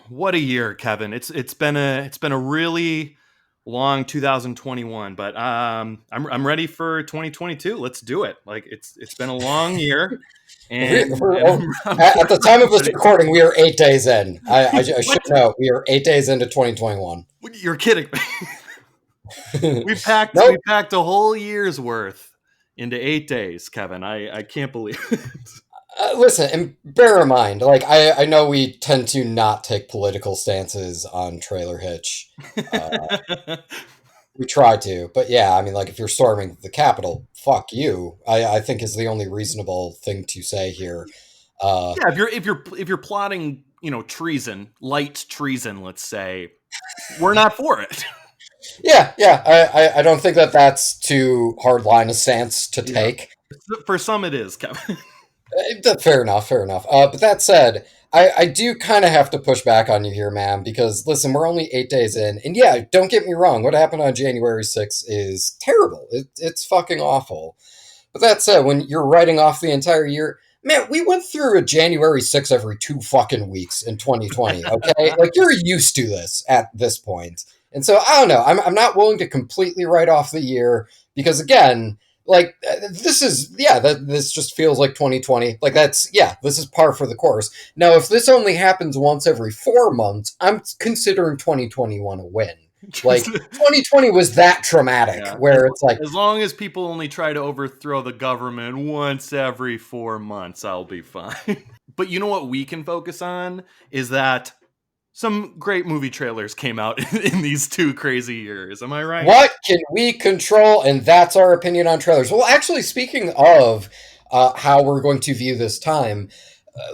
what a year, Kevin. It's been a really long 2021, but I'm ready for 2022. Let's do it. Like it's been a long year, We're, and we're, and oh, I'm at the time of this ready. recording, we are 8 days in. I should What? know. We are 8 days into 2021. You're kidding me. we packed we Nope. packed a whole year's worth into 8 days, Kevin. I can't believe it. Listen, and bear in mind, like, I know we tend to not take political stances on Trailer Hitch. Uh, we try to, but yeah, I mean, like, if you're storming the Capitol, fuck you. I think is the only reasonable thing to say here. Yeah, if you're plotting, treason, light treason, let's say, we're not for it. Yeah. I don't think that that's too hard line a stance to Yeah. take. For some, it is, Kevin. Fair enough, fair enough. But that said, I do kind of have to push back on you here, man, because listen, we're only 8 days in, and yeah, don't get me wrong, what happened on January 6th is terrible. It's fucking awful. But that said, when you're writing off the entire year, man, we went through a January 6th every 2 fucking weeks in 2020, okay? Like, you're used to this at this point. And so, I don't know, I'm not willing to completely write off the year, because again, like this is this just feels like 2020. Like this is par for the course. Now if this only happens once every 4 months, I'm considering 2021 a win. Like 2020 was that traumatic Yeah. where it's like, As long as people only try to overthrow the government once every 4 months, I'll be fine. But you know what we can focus on is that some great movie trailers came out in these 2 crazy years. Am I right? what can we control? And that's our opinion on trailers. Well, actually, speaking of how we're going to view this time,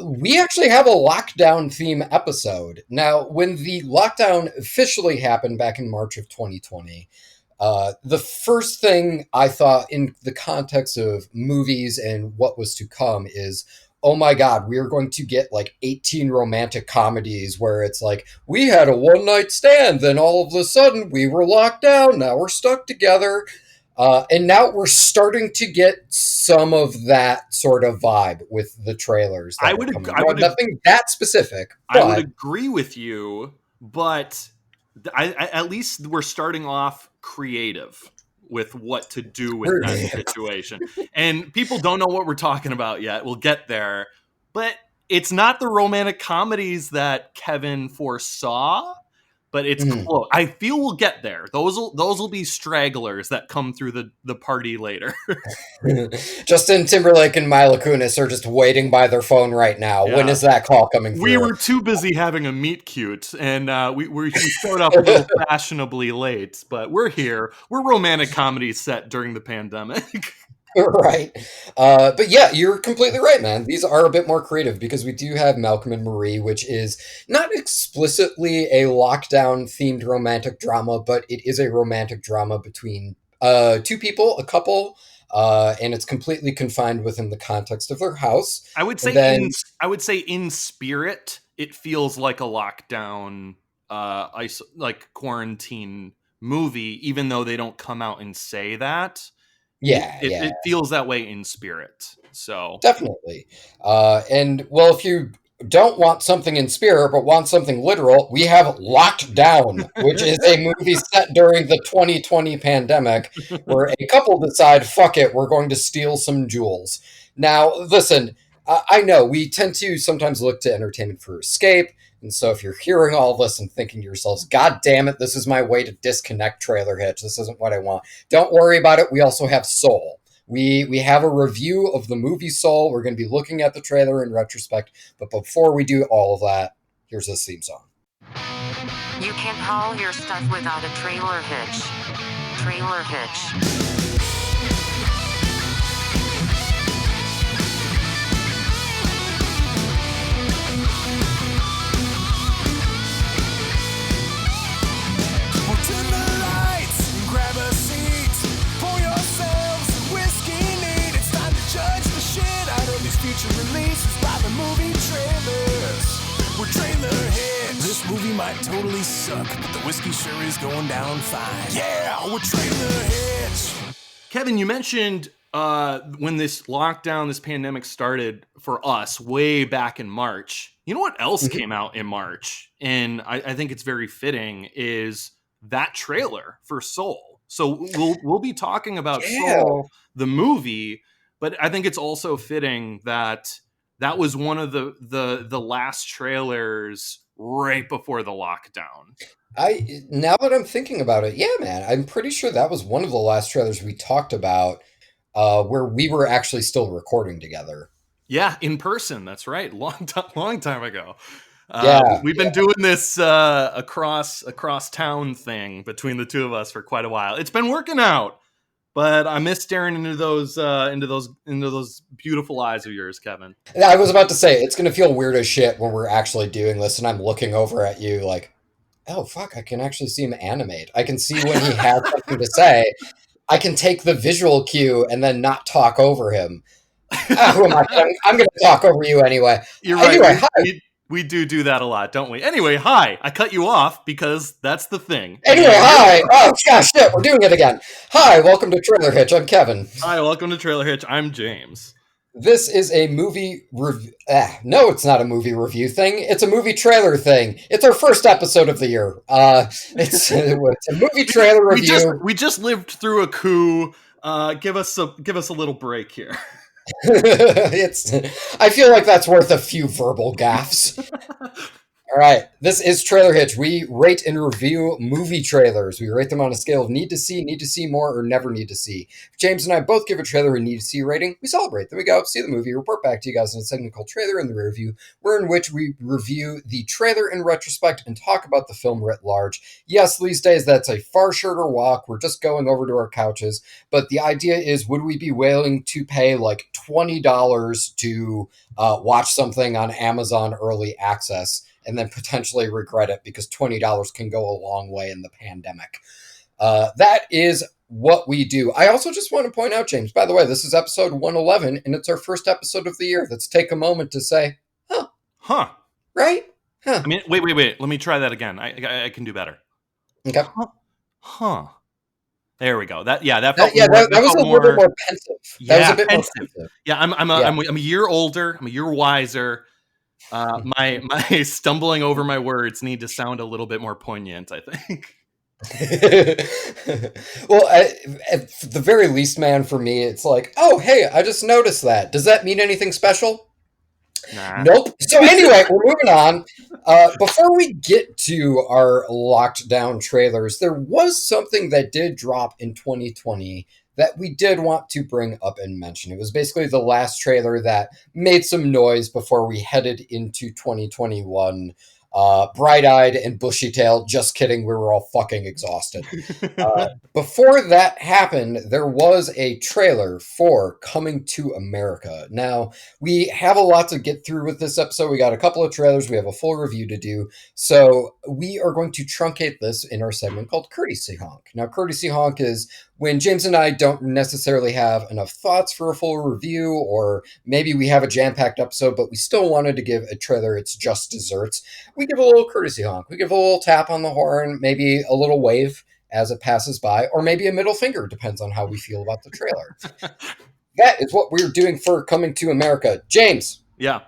we actually have a lockdown theme episode. Now, when the lockdown officially happened back in March of 2020, the first thing I thought in the context of movies and what was to come is, oh my God, we are going to get like 18 romantic comedies where it's like, we had a one night stand, then all of a sudden we were locked down, now we're stuck together. And now we're starting to get some of that sort of vibe with the trailers I that are would, coming. I would, Nothing that specific, I would but agree with you, but at least we're starting off creative with what to do with that situation. And people don't know what we're talking about yet. We'll get there. But it's not the romantic comedies that Kevin foresaw, but it's close. I feel we'll get there. Those will be stragglers that come through the party later. Justin Timberlake and Mila Kunis are just waiting by their phone right now. Yeah. When is that call coming through? We were too busy having a meet cute, and we showed up a little fashionably late, but we're here. We're romantic comedies set during the pandemic. Right. But yeah, you're completely right, man. These are a bit more creative because we do have Malcolm and Marie, which is not explicitly a lockdown themed romantic drama, but it is a romantic drama between two people, a couple, and it's completely confined within the context of their house. I would say in spirit, it feels like a lockdown, like quarantine movie, even though they don't come out and say that. Yeah, it feels that way in spirit. So definitely. And well, if you don't want something in spirit but want something literal, we have Locked Down, which is a movie set during the 2020 pandemic where a couple decide, fuck it, we're going to steal some jewels. Now, listen, I know we tend to sometimes look to entertainment for escape. And so if you're hearing all this and thinking to yourselves, God damn it, this is my way to disconnect Trailer Hitch. This isn't what I want. Don't worry about it. We also have Soul. We have a review of the movie Soul. We're going to be looking at the trailer in retrospect. But before we do all of that, here's this theme song. You can't haul your stuff without a trailer hitch. Trailer hitch. Releases by the movie trailers. We're trailer hits. This movie might totally suck, but the whiskey sure is going down fine. Yeah, we're trailer hits. Kevin, you mentioned when this lockdown, this pandemic started for us way back in March, you know what else Mhm. came out in March? And I think it's very fitting is that trailer for Soul. So we'll be talking about Yeah. Soul, the movie, but I think it's also fitting that that was one of the last trailers right before the lockdown. Now that I'm thinking about it, yeah, man, I'm pretty sure that was one of the last trailers we talked about, where we were actually still recording together. Yeah, in person. That's right. Long time ago. Yeah, We've been doing this across town thing between the two of us for quite a while. It's been working out, but I miss staring into those beautiful eyes of yours, Kevin. I was about to say it's gonna feel weird as shit when we're actually doing this, and I'm looking over at you like, oh fuck, I can actually see him animate. I can see when he has something to say. I can take the visual cue and then not talk over him. Who am I? I'm going to talk over you anyway. You're right. Anyway, hi. We do that a lot, don't we? Anyway, hi. I cut you off because that's the thing. Anyway, hi. Oh, gosh, shit, we're doing it again. Hi, welcome to Trailer Hitch. I'm Kevin. Hi, welcome to Trailer Hitch. I'm James. This is a movie review. No, it's not a movie review thing. It's a movie trailer thing. It's our first episode of the year. It's a movie trailer review. We just lived through a coup. Give us a little break here. I feel like that's worth a few verbal gaffes. All right, this is Trailer Hitch. We rate and review movie trailers. We rate them on a scale of need to see more, or never need to see. If James and I both give a trailer a need to see rating, we celebrate. Then we go see the movie, report back to you guys in a segment called Trailer in the Rear View, in which we review the trailer in retrospect and talk about the film writ large. Yes, these days that's a far shorter walk. We're just going over to our couches. But the idea is, would we be willing to pay like $20 to watch something on Amazon Early Access and then potentially regret it because $20 can go a long way in the pandemic? That is what we do. I also just want to point out, James, by the way, this is episode 111, and it's our first episode of the year. Let's take a moment to say, Huh. Right? Huh. I mean, wait. Let me try that again. I can do better. Okay. Huh. There we go. That was a little bit more pensive. Yeah, that was a bit pensive. more pensive. Yeah, I'm a year older. I'm a year wiser. My stumbling over my words need to sound a little bit more poignant, I think. Well, at the very least, man, for me, it's like, oh, hey, I just noticed that. Does that mean anything special? Nah. Nope. So anyway, we're moving on. Before we get to our locked down trailers, there was something that did drop in 2020 that we did want to bring up and mention. It was basically the last trailer that made some noise before we headed into 2021. Bright-eyed and bushy-tailed. Just kidding, we were all fucking exhausted. Before that happened, there was a trailer for Coming to America. Now, we have a lot to get through with this episode. We got a couple of trailers. We have a full review to do. So we are going to truncate this in our segment called Courtesy Honk. Now, Courtesy Honk is when James and I don't necessarily have enough thoughts for a full review, or maybe we have a jam-packed episode, but we still wanted to give a trailer its just desserts. We give a little courtesy honk. We give a little tap on the horn, maybe a little wave as it passes by, or maybe a middle finger, depends on how we feel about the trailer. That is what we're doing for Coming to America. James. Yeah.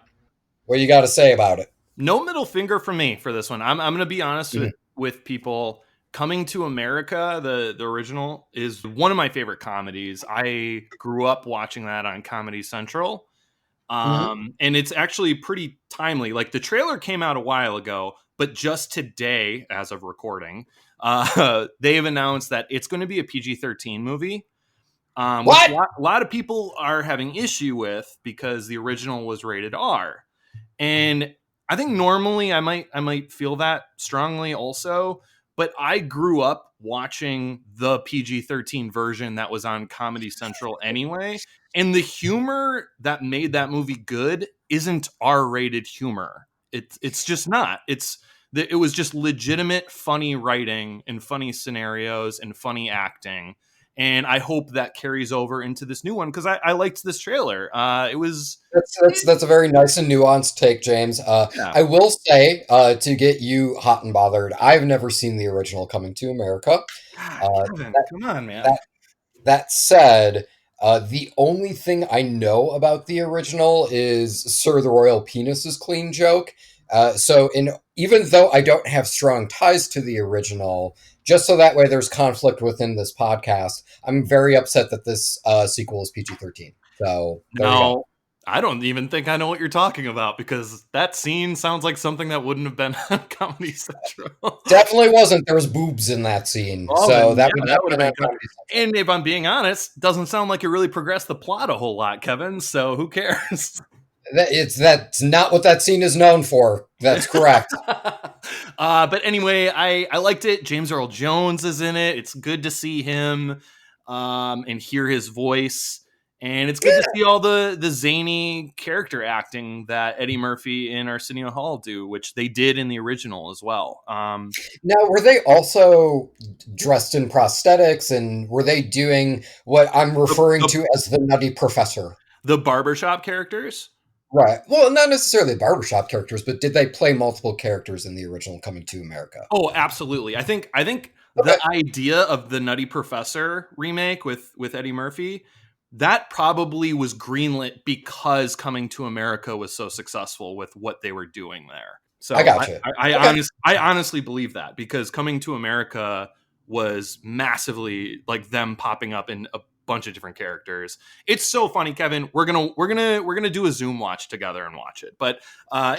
What you got to say about it? No middle finger from me for this one. I'm going to be honest with people. Coming to America, the original, is one of my favorite comedies. I grew up watching that on Comedy Central. And it's actually pretty timely. Like, the trailer came out a while ago, but just today, as of recording, they've announced that it's going to be a PG-13 movie. What? Which a lot of people are having issue with because the original was rated R. And I think normally I might feel that strongly also, but I grew up watching the PG-13 version that was on Comedy Central anyway. And the humor that made that movie good isn't R-rated humor. It's just not. It was just legitimate funny writing and funny scenarios and funny acting. And I hope that carries over into this new one because I liked this trailer. It was that's a very nice and nuanced take, James. Yeah. I will say, to get you hot and bothered, I've never seen the original Coming to America. Kevin, come on, man. That said, The only thing I know about the original is Sir the Royal Penis is clean joke. Even though I don't have strong ties to the original, just so that way there's conflict within this podcast, I'm very upset that this sequel is PG-13. So there you go. No, I don't even think I know what you're talking about, because that scene sounds like something that wouldn't have been on Comedy Central. Definitely wasn't. There was boobs in that scene, Well, so then, that yeah, would that would have been on Comedy Central. And if I'm being honest, doesn't sound like it really progressed the plot a whole lot, Kevin. So who cares? That's not what that scene is known for. That's correct. But anyway, I liked it. James Earl Jones is in it. It's good to see him and hear his voice. And it's good to see all the zany character acting that Eddie Murphy and Arsenio Hall do, which they did in the original as well. Now, were they also dressed in prosthetics, and were they doing what I'm referring to as the Nutty Professor? The barbershop characters? Right. Well, not necessarily barbershop characters, but did they play multiple characters in the original Coming to America? Oh, absolutely. I think Okay. the idea of the Nutty Professor remake with Eddie Murphy, that probably was greenlit because Coming to America was so successful with what they were doing there. So I got you. I honestly believe that, because Coming to America was massively like them popping up in a bunch of different characters. It's so funny, Kevin. We're gonna do a Zoom watch together and watch it. But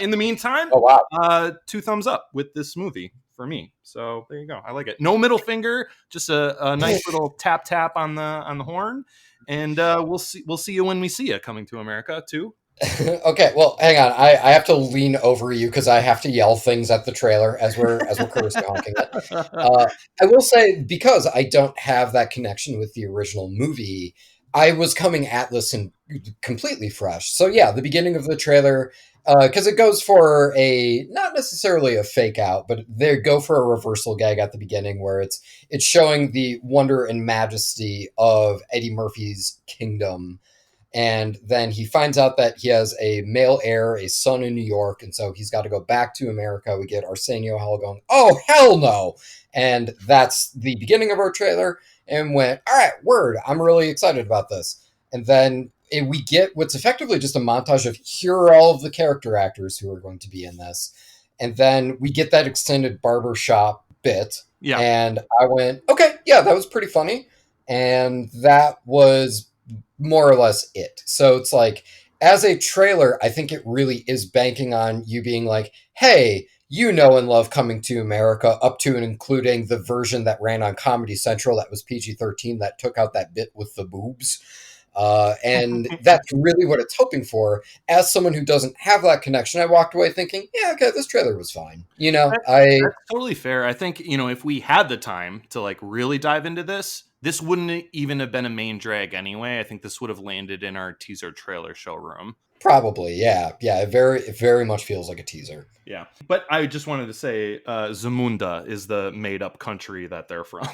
in the meantime, Oh, wow. 2 thumbs up with this movie for me. So there you go. I like it. No middle finger, just a nice little tap on the horn. And we'll see you when we see you, Coming to America too. Okay, well, hang on. I have to lean over you because I have to yell things at the trailer as we're courtesy honking it. I will say, because I don't have that connection with the original movie, I was coming at this and completely fresh. So yeah, the beginning of the trailer, because it goes for not necessarily a fake out, but they go for a reversal gag at the beginning where it's showing the wonder and majesty of Eddie Murphy's kingdom. And then he finds out that he has a male heir, a son in New York, and so he's got to go back to America. We get Arsenio Hall going, "Oh, hell no!" And that's the beginning of our trailer, and went, "All right, word, I'm really excited about this." And then we get what's effectively just a montage of here are all of the character actors who are going to be in this. And then we get that extended barbershop bit. Yeah. And I went, okay, yeah, that was pretty funny. And that was more or less it. So it's like, as a trailer, I think it really is banking on you being like, hey, you know and love Coming to America, up to and including the version that ran on Comedy Central that was PG-13 that took out that bit with the boobs. And that's really what it's hoping for. As someone who doesn't have that connection, I walked away thinking, yeah, okay, this trailer was fine. You know, that's totally fair. I think, if we had the time to like really dive into this wouldn't even have been a main drag anyway. I think this would have landed in our teaser trailer showroom. Probably, yeah. Yeah, it very much feels like a teaser. Yeah. But I just wanted to say Zamunda is the made-up country that they're from.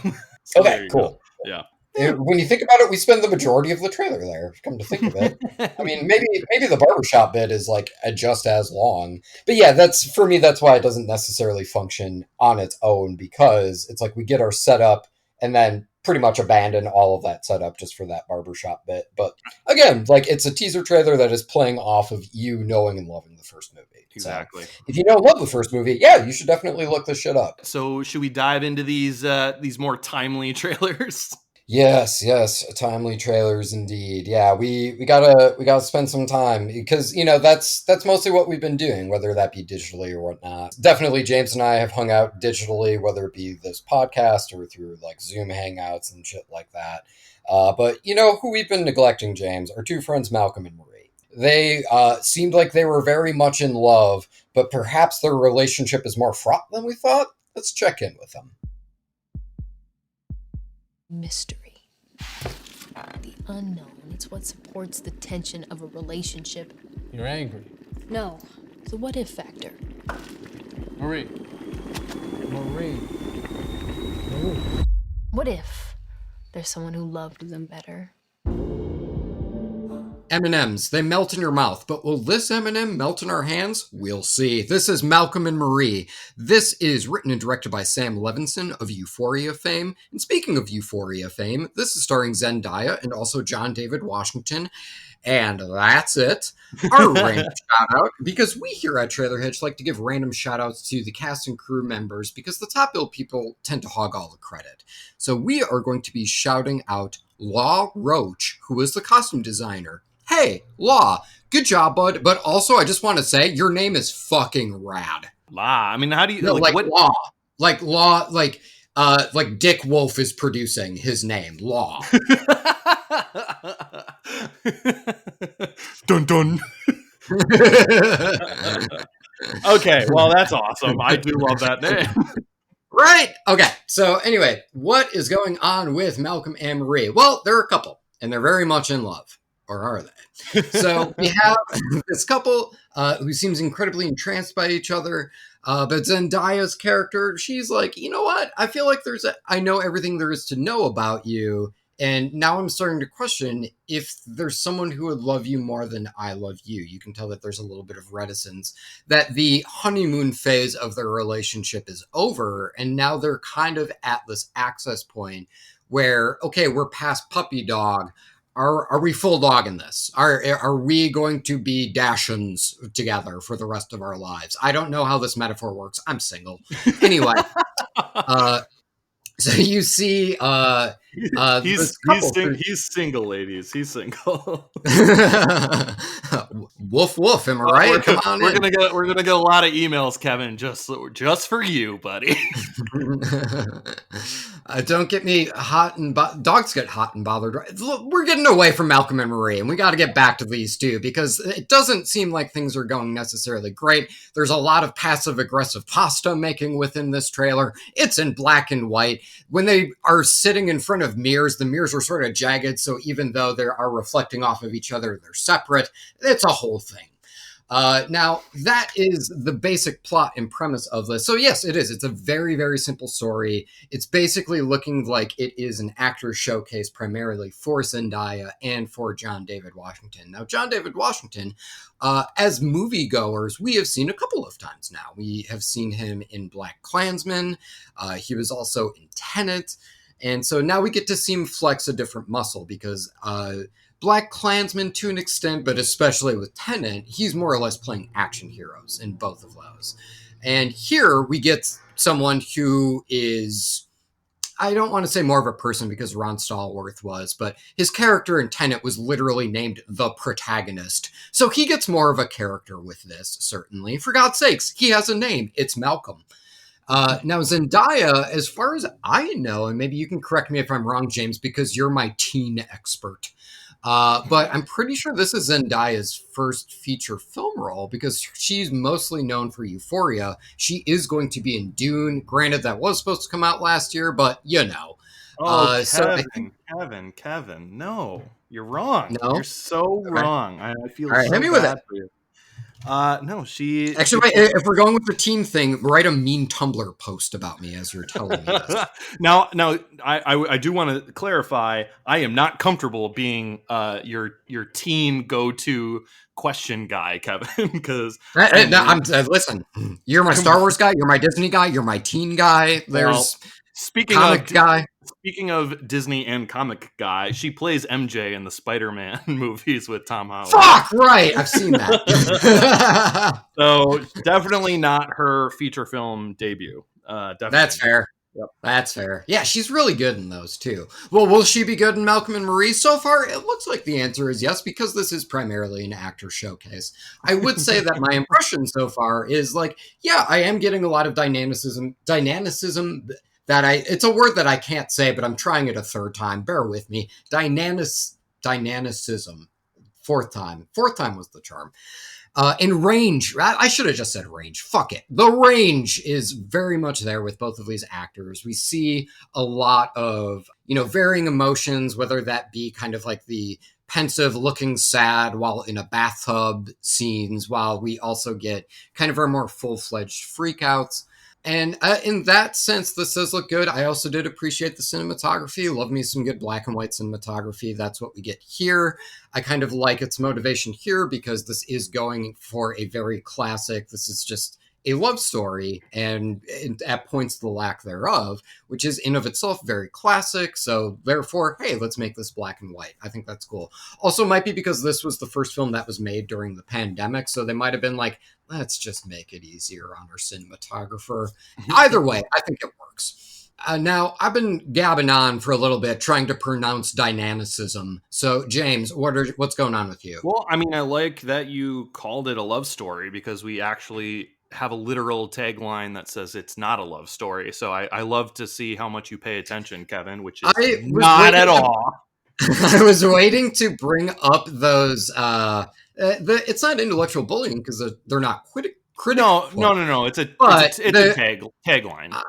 So okay, cool. Go. Yeah. When you think about it, we spend the majority of the trailer there, come to think of it. I mean, maybe the barbershop bit is like just as long. But yeah, that's why it doesn't necessarily function on its own, because it's like we get our setup and then pretty much abandon all of that setup just for that barbershop bit. But again, like, it's a teaser trailer that is playing off of you knowing and loving the first movie. Exactly. So if you don't love the first movie, yeah, you should definitely look this shit up. So should we dive into these more timely trailers? Yes, timely trailers indeed. Yeah, we gotta spend some time, because that's mostly what we've been doing, whether that be digitally or whatnot. Definitely, James and I have hung out digitally, whether it be this podcast or through like Zoom hangouts and shit like that. But who we've been neglecting, James? Our two friends, Malcolm and Marie. They seemed like they were very much in love, but perhaps their relationship is more fraught than we thought. Let's check in with them. Mystery. The unknown. It's what supports the tension of a relationship. You're angry. No. The what if factor. Marie. What if there's someone who loved them better? M&Ms, they melt in your mouth, but will this M&M melt in our hands? We'll see. This is Malcolm and Marie. This is written and directed by Sam Levinson of Euphoria fame. And speaking of Euphoria fame, this is starring Zendaya and also John David Washington. And that's it. Our random shout out, because we here at Trailer Hitch like to give random shout outs to the cast and crew members because the top billed people tend to hog all the credit. So we are going to be shouting out Law Roach, who is the costume designer. Hey, Law, good job, bud. But also, I just want to say your name is fucking rad. Law. I mean, how do you like what? Law? Law, like Dick Wolf is producing his name, Law. Dun dun. Okay, well, that's awesome. I do love that name. Right. Okay. So anyway, what is going on with Malcolm and Marie? Well, there are a couple, and they're very much in love. Or are they? So we have this couple who seems incredibly entranced by each other. But Zendaya's character, she's like, you know what? I feel like I know everything there is to know about you. And now I'm starting to question if there's someone who would love you more than I love you. You can tell that there's a little bit of reticence, that the honeymoon phase of their relationship is over. And now they're kind of at this access point where, okay, we're past puppy dog. Are we full dog in this? Are we going to be Dashins together for the rest of our lives? I don't know how this metaphor works. I'm single. Anyway, so you see, he's single, ladies. He's single. Woof woof. Am I right? We're gonna get a lot of emails, Kevin. Just for you, buddy. Don't get me hot and dogs get hot and bothered. Look, we're getting away from Malcolm and Marie, and we got to get back to these two because it doesn't seem like things are going necessarily great. There's a lot of passive aggressive pasta making within this trailer. It's in black and white. When they are sitting in front of mirrors, the mirrors are sort of jagged, so even though they are reflecting off of each other, they're separate. It's a whole thing. Now, that is the basic plot and premise of this. So yes, it is. It's a very, very simple story. It's basically looking like it is an actor showcase primarily for Zendaya and for John David Washington. Now, John David Washington, as moviegoers, we have seen a couple of times now. We have seen him in Black Klansman. He was also in Tenet. And so now we get to see him flex a different muscle because Black Klansman to an extent, but especially with Tenet, he's more or less playing action heroes in both of those. And here we get someone who is, I don't want to say more of a person because Ron Stallworth was, but his character in Tenet was literally named the protagonist. So he gets more of a character with this, certainly. For God's sakes, he has a name. It's Malcolm. Now, Zendaya, as far as I know, and maybe you can correct me if I'm wrong, James, because you're my teen expert, but I'm pretty sure this is Zendaya's first feature film role because she's mostly known for Euphoria. She is going to be in Dune. Granted, that was supposed to come out last year, but you know. Oh, Kevin, no, you're wrong. No? You're so wrong. I feel all right, so hit me with bad it. for you. No, she... Actually, wait, if we're going with the teen thing, write a mean Tumblr post about me as you're telling me this. Now, I do want to clarify, I am not comfortable being your teen go-to question guy, Kevin, because... listen, you're my Star Wars guy, you're my Disney guy, you're my teen guy, there's comic guy. Speaking of Disney and comic guy, she plays MJ in the Spider-Man movies with Tom Holland. Fuck, right. I've seen that. So definitely not her feature film debut. Definitely. That's fair. Yep. That's fair. Yeah, she's really good in those too. Well, will she be good in Malcolm and Marie? So far, it looks like the answer is yes, because this is primarily an actor showcase. I would say that my impression so far is like, yeah, I am getting a lot of dynamicism it's a word that I can't say, but I'm trying it a third time. Bear with me. Dynamicism. Fourth time was the charm. In range, I should have just said range. Fuck it. The range is very much there with both of these actors. We see a lot of, varying emotions, whether that be kind of like the pensive looking sad while in a bathtub scenes, while we also get kind of our more full-fledged freakouts. And in that sense, this does look good. I also did appreciate the cinematography. Love me some good black and white cinematography. That's what we get here. I kind of like its motivation here because this is going for a very classic, this is just a love story, and at points the lack thereof, which is in of itself very classic. So therefore, hey, let's make this black and white. I think that's cool. Also, might be because this was the first film that was made during the pandemic, so they might have been like, let's just make it easier on our cinematographer. Either way, I think it works. Now, I've been gabbing on for a little bit trying to pronounce dynamicism. So, James, what's going on with you? Well, I mean, I like that you called it a love story because we actually have a literal tagline that says it's not a love story. So I love to see how much you pay attention, Kevin, which is not at all. I was waiting to bring up those. It's not intellectual bullying because they're not critical. No. It's a tagline. It's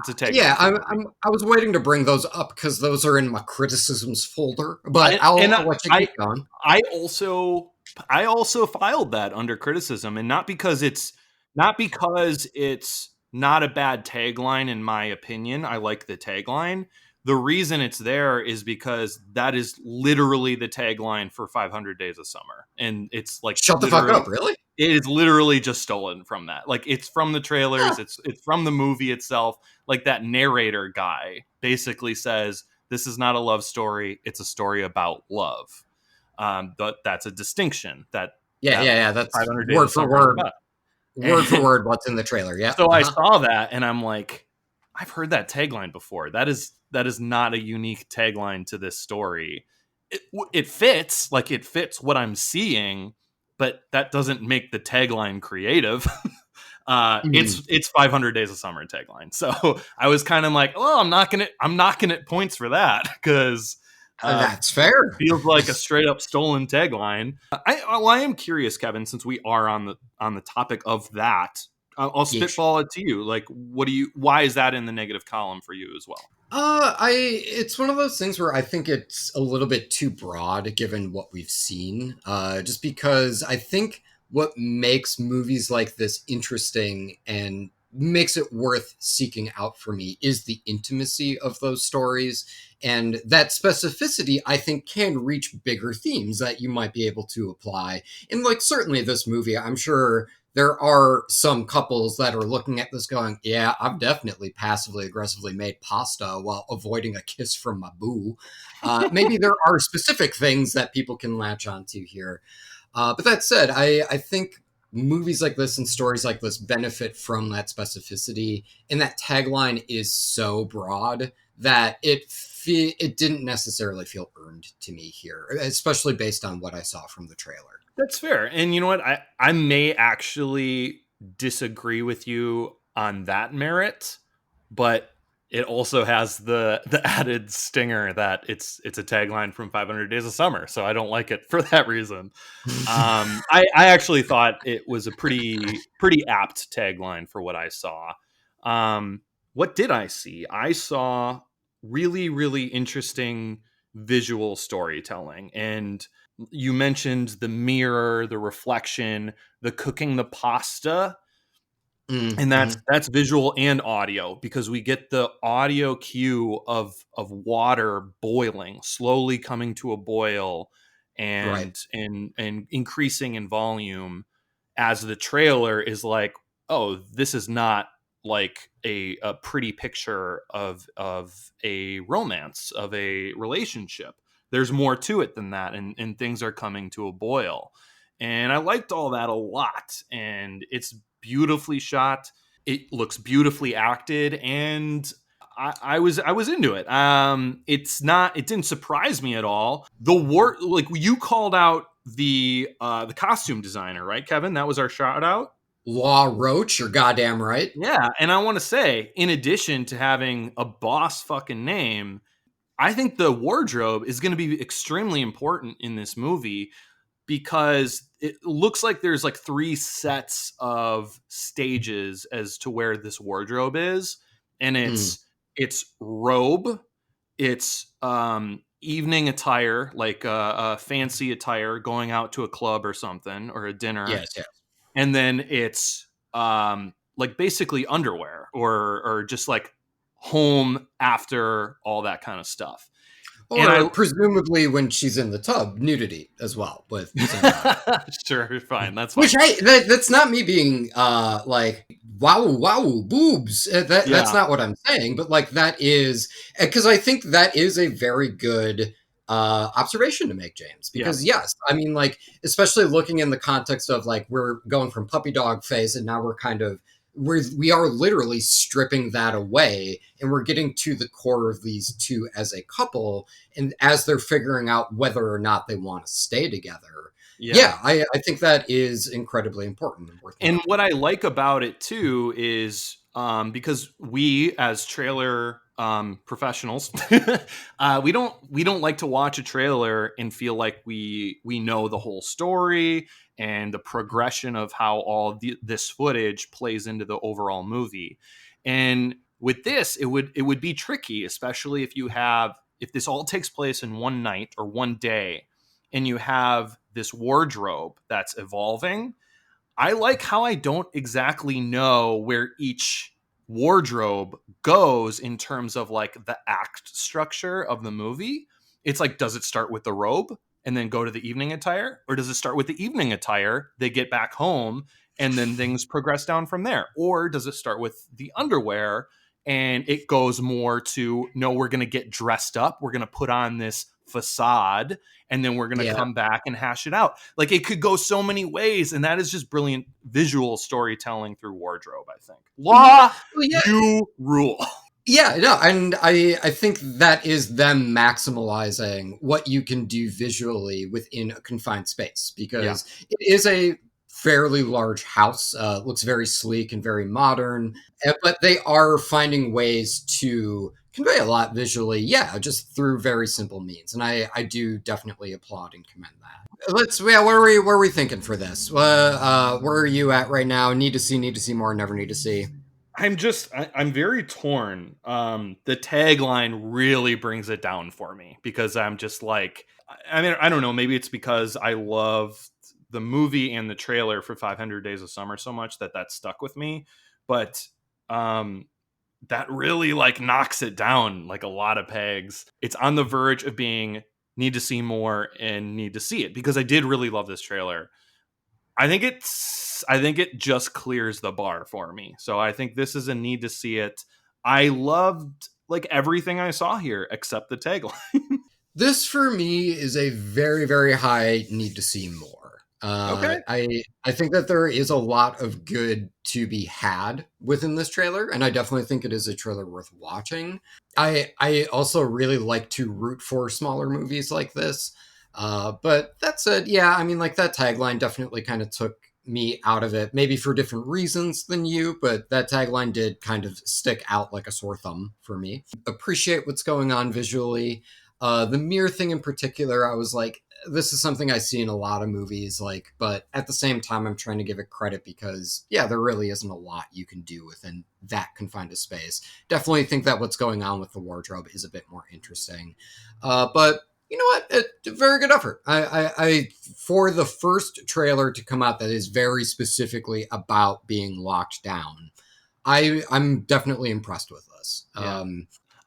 a tagline. Yeah, I was waiting to bring those up because those are in my criticisms folder. But I'll let you keep going. I also filed that under criticism, and not because it's not a bad tagline in my opinion. I like the tagline. The reason it's there is because that is literally the tagline for 500 Days of Summer. And it's like, shut the fuck up, really? It is literally just stolen from that. Like, it's from the trailers. It's from the movie itself. Like, that narrator guy basically says, this is not a love story. It's a story about love. But that's a distinction. That's word for word. Word for word what's in the trailer. Yeah. So I saw that and I'm like, I've heard that tagline before. That is not a unique tagline to this story. It fits what I'm seeing, but that doesn't make the tagline creative. It's 500 Days of Summer tagline. So I was kind of like, I'm knocking at points for that because that's fair. Feels like a straight up stolen tagline. I am curious, Kevin, since we are on the topic of that. I'll spitball it to you. Like, why is that in the negative column for you as well? It's one of those things where I think it's a little bit too broad given what we've seen. Just because I think what makes movies like this interesting and makes it worth seeking out for me is the intimacy of those stories. And that specificity, I think, can reach bigger themes that you might be able to apply. And like, certainly this movie, I'm sure there are some couples that are looking at this going, yeah, I've definitely passively aggressively made pasta while avoiding a kiss from my boo. Maybe there are specific things that people can latch onto here. But that said, I think movies like this and stories like this benefit from that specificity. And that tagline is so broad that it didn't necessarily feel earned to me here, especially based on what I saw from the trailer. That's fair. And you know what? I may actually disagree with you on that merit, but it also has the added stinger that it's a tagline from 500 Days of Summer. So I don't like it for that reason. I actually thought it was a pretty apt tagline for what I saw. What did I see? I saw really, really interesting visual storytelling. And you mentioned the mirror, the reflection, the cooking the pasta. And that's visual and audio, because we get the audio cue of water boiling, slowly coming to a boil and increasing in volume as the trailer is like, oh, this is not like a pretty picture of a romance, of a relationship. There's more to it than that, and things are coming to a boil. And I liked all that a lot, and it's beautifully shot. It looks beautifully acted, and I was into it. It didn't surprise me at all. Like you called out the costume designer, right, Kevin? That was our shout out. Law Roach, you're goddamn right. Yeah, and I want to say, in addition to having a boss fucking name, I think the wardrobe is going to be extremely important in this movie, because it looks like there's like 3 sets of stages as to where this wardrobe is. And it's robe, it's evening attire, like a fancy attire going out to a club or something, or a dinner. Yes. And then it's like basically underwear or just like home after all that kind of stuff. Or presumably when she's in the tub, nudity as well. With sure, fine, that's fine. Which that's not me being like wow boobs. That's not what I'm saying. But like that is because I think that is a very good observation to make, James. Because yes, I mean like especially looking in the context of like we're going from puppy dog phase and now we're kind of we are literally stripping that away and we're getting to the core of these two as a couple and as they're figuring out whether or not they want to stay together. I think that is incredibly important. And what I like about it too is because we as trailer professionals we don't like to watch a trailer and feel like we know the whole story and the progression of how all this footage plays into the overall movie. And with this, it would be tricky, especially if this all takes place in one night or one day, and you have this wardrobe that's evolving. I like how I don't exactly know where each wardrobe goes in terms of like the act structure of the movie. It's like, does it start with the robe and then go to the evening attire? Or does it start with the evening attire, they get back home, and then things progress down from there? Or does it start with the underwear and it goes more to, no, we're going to get dressed up, we're going to put on this facade, and then we're going to come back and hash it out. Like it could go so many ways, and that is just brilliant visual storytelling through wardrobe, I think. You rule. Yeah, no, and I think that is them maximalizing what you can do visually within a confined space, because it is a fairly large house, looks very sleek and very modern, but they are finding ways to convey a lot visually, just through very simple means, and I do definitely applaud and commend that. Where are we thinking for this? Where are you at right now? Need to see more, never need to see. I'm very torn. The tagline really brings it down for me, because I'm just like, I mean, I don't know, maybe it's because I love the movie and the trailer for 500 Days of Summer so much that stuck with me, but that really like knocks it down like a lot of pegs. It's on the verge of being need to see more and need to see it, because I did really love this trailer. I think it just clears the bar for me. So I think this is a need to see it. I loved like everything I saw here except the tagline. This for me is a very, very high need to see more. Okay. I think that there is a lot of good to be had within this trailer, and I definitely think it is a trailer worth watching. I also really like to root for smaller movies like this. But that said, I mean, like that tagline definitely kind of took me out of it, maybe for different reasons than you, but that tagline did kind of stick out like a sore thumb for me. Appreciate what's going on visually. The mirror thing in particular, I was like, this is something I see in a lot of movies, like, but at the same time, I'm trying to give it credit because, there really isn't a lot you can do within that confined of space. Definitely think that what's going on with the wardrobe is a bit more interesting. But you know what? Very good effort. I for the first trailer to come out that is very specifically about being locked down, I'm definitely impressed with this.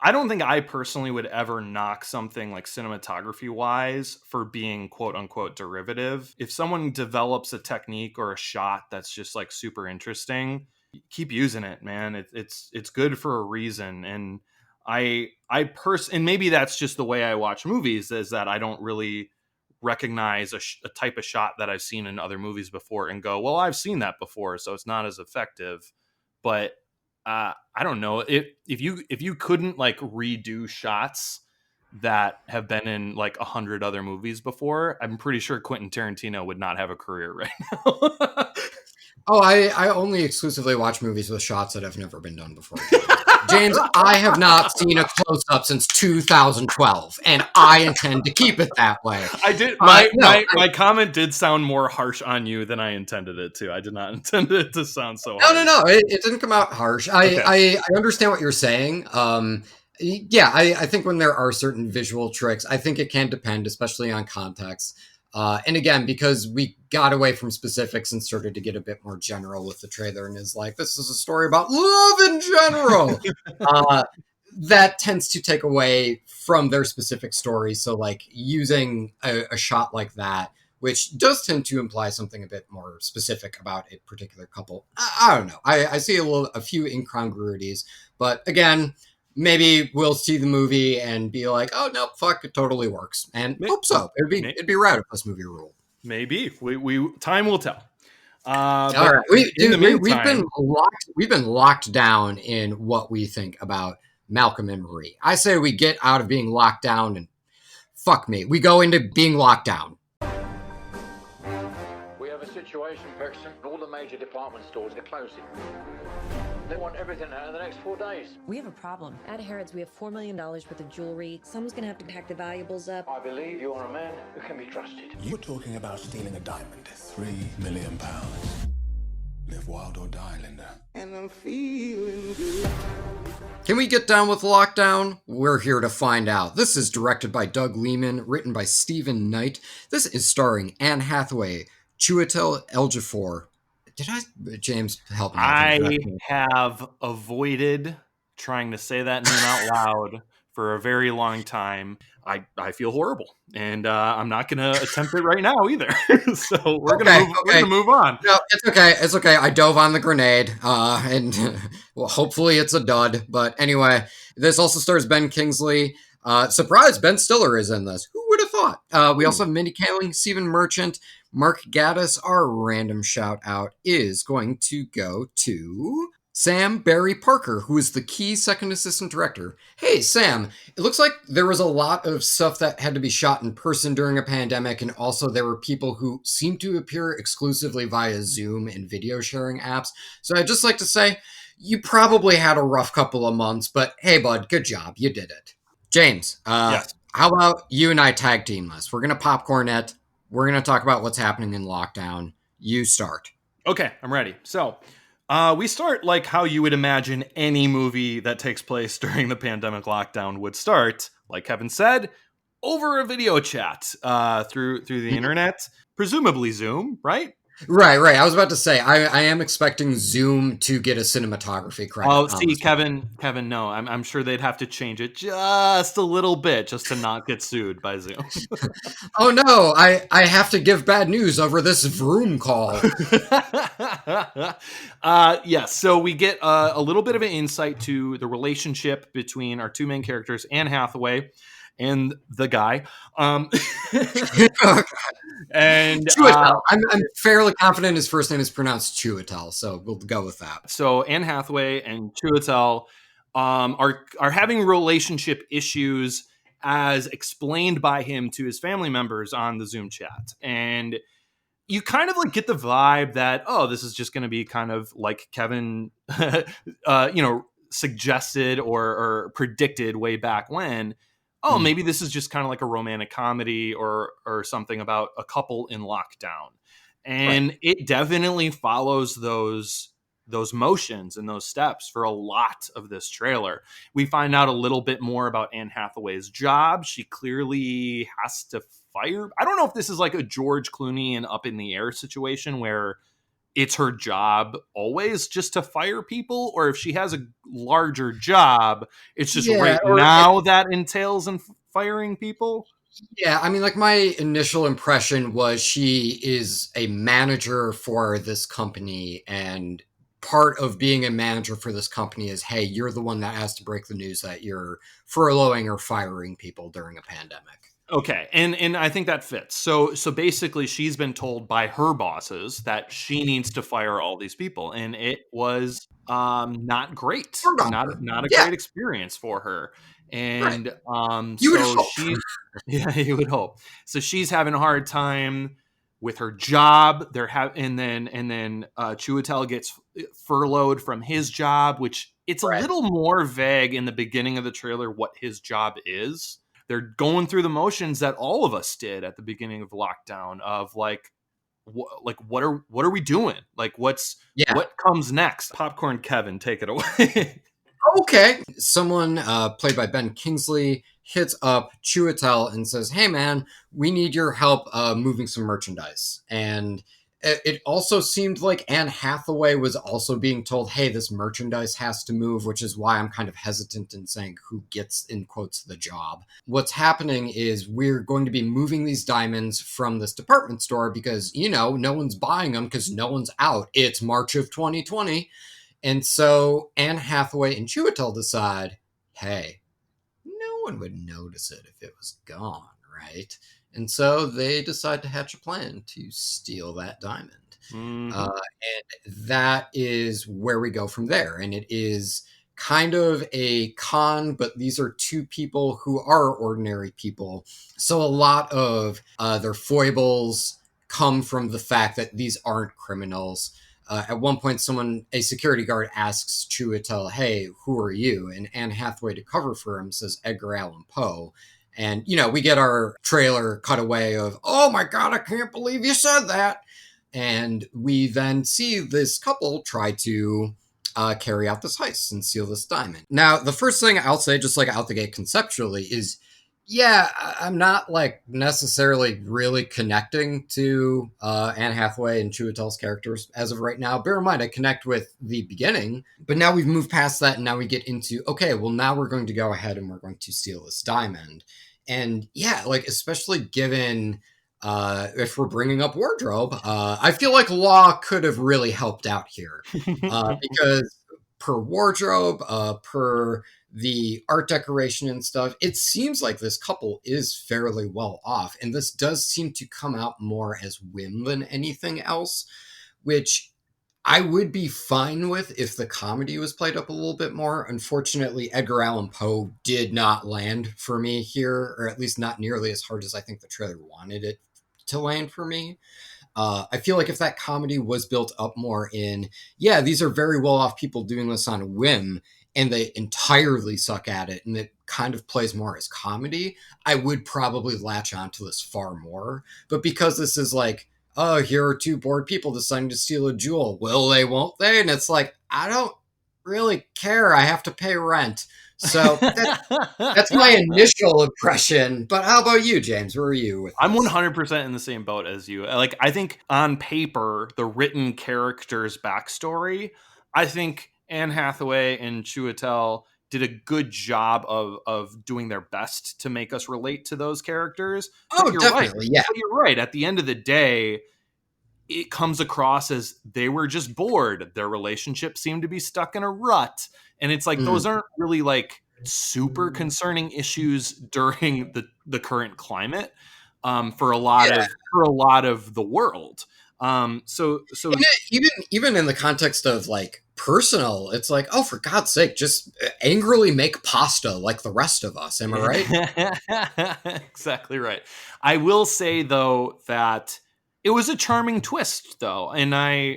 I don't think I personally would ever knock something like cinematography wise for being quote unquote derivative. If someone develops a technique or a shot that's just like super interesting, keep using it, man. It's good for a reason. And and maybe that's just the way I watch movies, is that I don't really recognize a type of shot that I've seen in other movies before and go, well, I've seen that before, so it's not as effective. But I don't know, if you couldn't like redo shots that have been in like 100 other movies before, I'm pretty sure Quentin Tarantino would not have a career right now. Oh, I only exclusively watch movies with shots that have never been done before. James, I have not seen a close-up since 2012, and I intend to keep it that way. I did. My comment did sound more harsh on you than I intended it to. I did not intend it to sound so harsh. No. It didn't come out harsh. I understand what you're saying. I think when there are certain visual tricks, I think it can depend, especially on context. And again, because we got away from specifics and started to get a bit more general with the trailer and is like, this is a story about love in general. That tends to take away from their specific story. So like using a shot like that, which does tend to imply something a bit more specific about a particular couple. I don't know. I see a few incongruities, but again, maybe we'll see the movie and be like, oh no, fuck, it totally works. And hope so. It'd be rad if this movie ruled. Maybe. We time will tell. All right. We've been locked down in what we think about Malcolm and Marie. I say we get out of being locked down and fuck me. We go into being locked down. We have a situation, Paxton. All the major department stores are closing. They want everything out in the next 4 days. We have a problem. At Harrods, we have $4 million worth of jewelry. Someone's gonna have to pack the valuables up. I believe you are a man who can be trusted. You're talking about stealing a diamond. £3 million. Live wild or die, Linda. And I'm feeling good. Can we get down with lockdown? We're here to find out. This is directed by Doug Liman, written by Stephen Knight. This is starring Anne Hathaway, Chiwetel Ejiofor. James, help me. I have avoided trying to say that name out loud for a very long time. I feel horrible, and I'm not going to attempt it right now either. So we're going to move on. No, it's okay. It's okay. I dove on the grenade, and well, hopefully it's a dud. But anyway, this also stars Ben Kingsley. Surprise, Ben Stiller is in this. Who would have thought? We also have Mindy Kaling, Stephen Merchant, Mark Gatiss. Our random shout out is going to go to Sam Barry Parker, who is the key second assistant director. Hey, Sam, it looks like there was a lot of stuff that had to be shot in person during a pandemic, and also there were people who seemed to appear exclusively via Zoom and video sharing apps. So I'd just like to say, you probably had a rough couple of months, but hey, bud, good job. You did it. James, yes. How about you and I tag team this? We're going to popcorn it. We're going to talk about what's happening in lockdown. You start. Okay, I'm ready. So we start like how you would imagine any movie that takes place during the pandemic lockdown would start. Like Kevin said, over a video chat through the internet, presumably Zoom, right? Right. I was about to say, I am expecting Zoom to get a cinematography credit. Oh, see, Kevin, no, I'm sure they'd have to change it just a little bit just to not get sued by Zoom. Oh no, I have to give bad news over this Vroom call. Yes, so we get a little bit of an insight to the relationship between our two main characters, Anne Hathaway and the guy. And I'm fairly confident his first name is pronounced Chiwetel, so we'll go with that. So Anne Hathaway and Chiwetel are having relationship issues as explained by him to his family members on the Zoom chat. And you kind of like get the vibe that, oh, this is just going to be kind of like Kevin, suggested or predicted way back when. Oh, maybe this is just kind of like a romantic comedy or something about a couple in lockdown. And It definitely follows those motions and those steps for a lot of this trailer. We find out a little bit more about Anne Hathaway's job. She clearly has to fire. I don't know if this is like a George Clooney and Up in the Air situation where it's her job always just to fire people, or if she has a larger job, it's just that entails in firing people. Yeah, I mean, like my initial impression was she is a manager for this company, and part of being a manager for this company is, hey, you're the one that has to break the news that you're furloughing or firing people during a pandemic. Okay, and I think that fits. So basically, she's been told by her bosses that she needs to fire all these people, and it was not great, not a great experience for her. And you would hope. So she's having a hard time with her job. And then Chiwetel gets furloughed from his job, which it's a little more vague in the beginning of the trailer what his job is. They're going through the motions that all of us did at the beginning of lockdown of what are we doing? Like what comes next? Popcorn Kevin, take it away. Okay. Someone played by Ben Kingsley hits up Chiwetel and says, "Hey, man, we need your help moving some merchandise." And it also seemed like Anne Hathaway was also being told, "Hey, this merchandise has to move," which is why I'm kind of hesitant in saying who gets, in quotes, the job. What's happening is we're going to be moving these diamonds from this department store because, no one's buying them because no one's out. It's March of 2020. And so Anne Hathaway and Chiwetel decide, hey, no one would notice it if it was gone, right? And so they decide to hatch a plan to steal that diamond. Mm-hmm. And that is where we go from there. And it is kind of a con, but these are two people who are ordinary people. So a lot of their foibles come from the fact that these aren't criminals. At one point, a security guard asks Chiwetel, "Hey, who are you?" And Anne Hathaway, to cover for him, says Edgar Allan Poe. And, we get our trailer cutaway of, "Oh my God, I can't believe you said that." And we then see this couple try to carry out this heist and steal this diamond. Now, the first thing I'll say, just like out the gate conceptually, is yeah, I'm not like necessarily really connecting to Anne Hathaway and Chiwetel's characters as of right now. Bear in mind, I connect with the beginning, but now we've moved past that, and now we get into, okay, well, now we're going to go ahead and we're going to steal this diamond. And yeah, like, especially given if we're bringing up wardrobe, I feel like Law could have really helped out here because per wardrobe, per the art decoration and stuff, it seems like this couple is fairly well off. And this does seem to come out more as whim than anything else, which I would be fine with if the comedy was played up a little bit more. Unfortunately, Edgar Allan Poe did not land for me here, or at least not nearly as hard as I think the trailer wanted it to land for me. I feel like if that comedy was built up more in, yeah, these are very well-off people doing this on a whim, and they entirely suck at it, and it kind of plays more as comedy, I would probably latch onto this far more. But because this is like, oh, here are two bored people deciding to steal a jewel. Will they, won't they? And it's like, I don't really care. I have to pay rent. So that's my initial impression. But how about you, James? Where are you with this? I'm 100% in the same boat as you. Like, I think on paper, the written character's backstory, I think Anne Hathaway and Chiwetel did a good job of doing their best to make us relate to those characters. Oh, definitely, yeah. But you're right. At the end of the day, it comes across as they were just bored. Their relationship seemed to be stuck in a rut. And it's like, those aren't really like super concerning issues during the current climate for a lot of the world. So even in the context of like personal, it's like, oh, for God's sake, just angrily make pasta like the rest of us. Am I right? Exactly right. I will say though that it was a charming twist though. And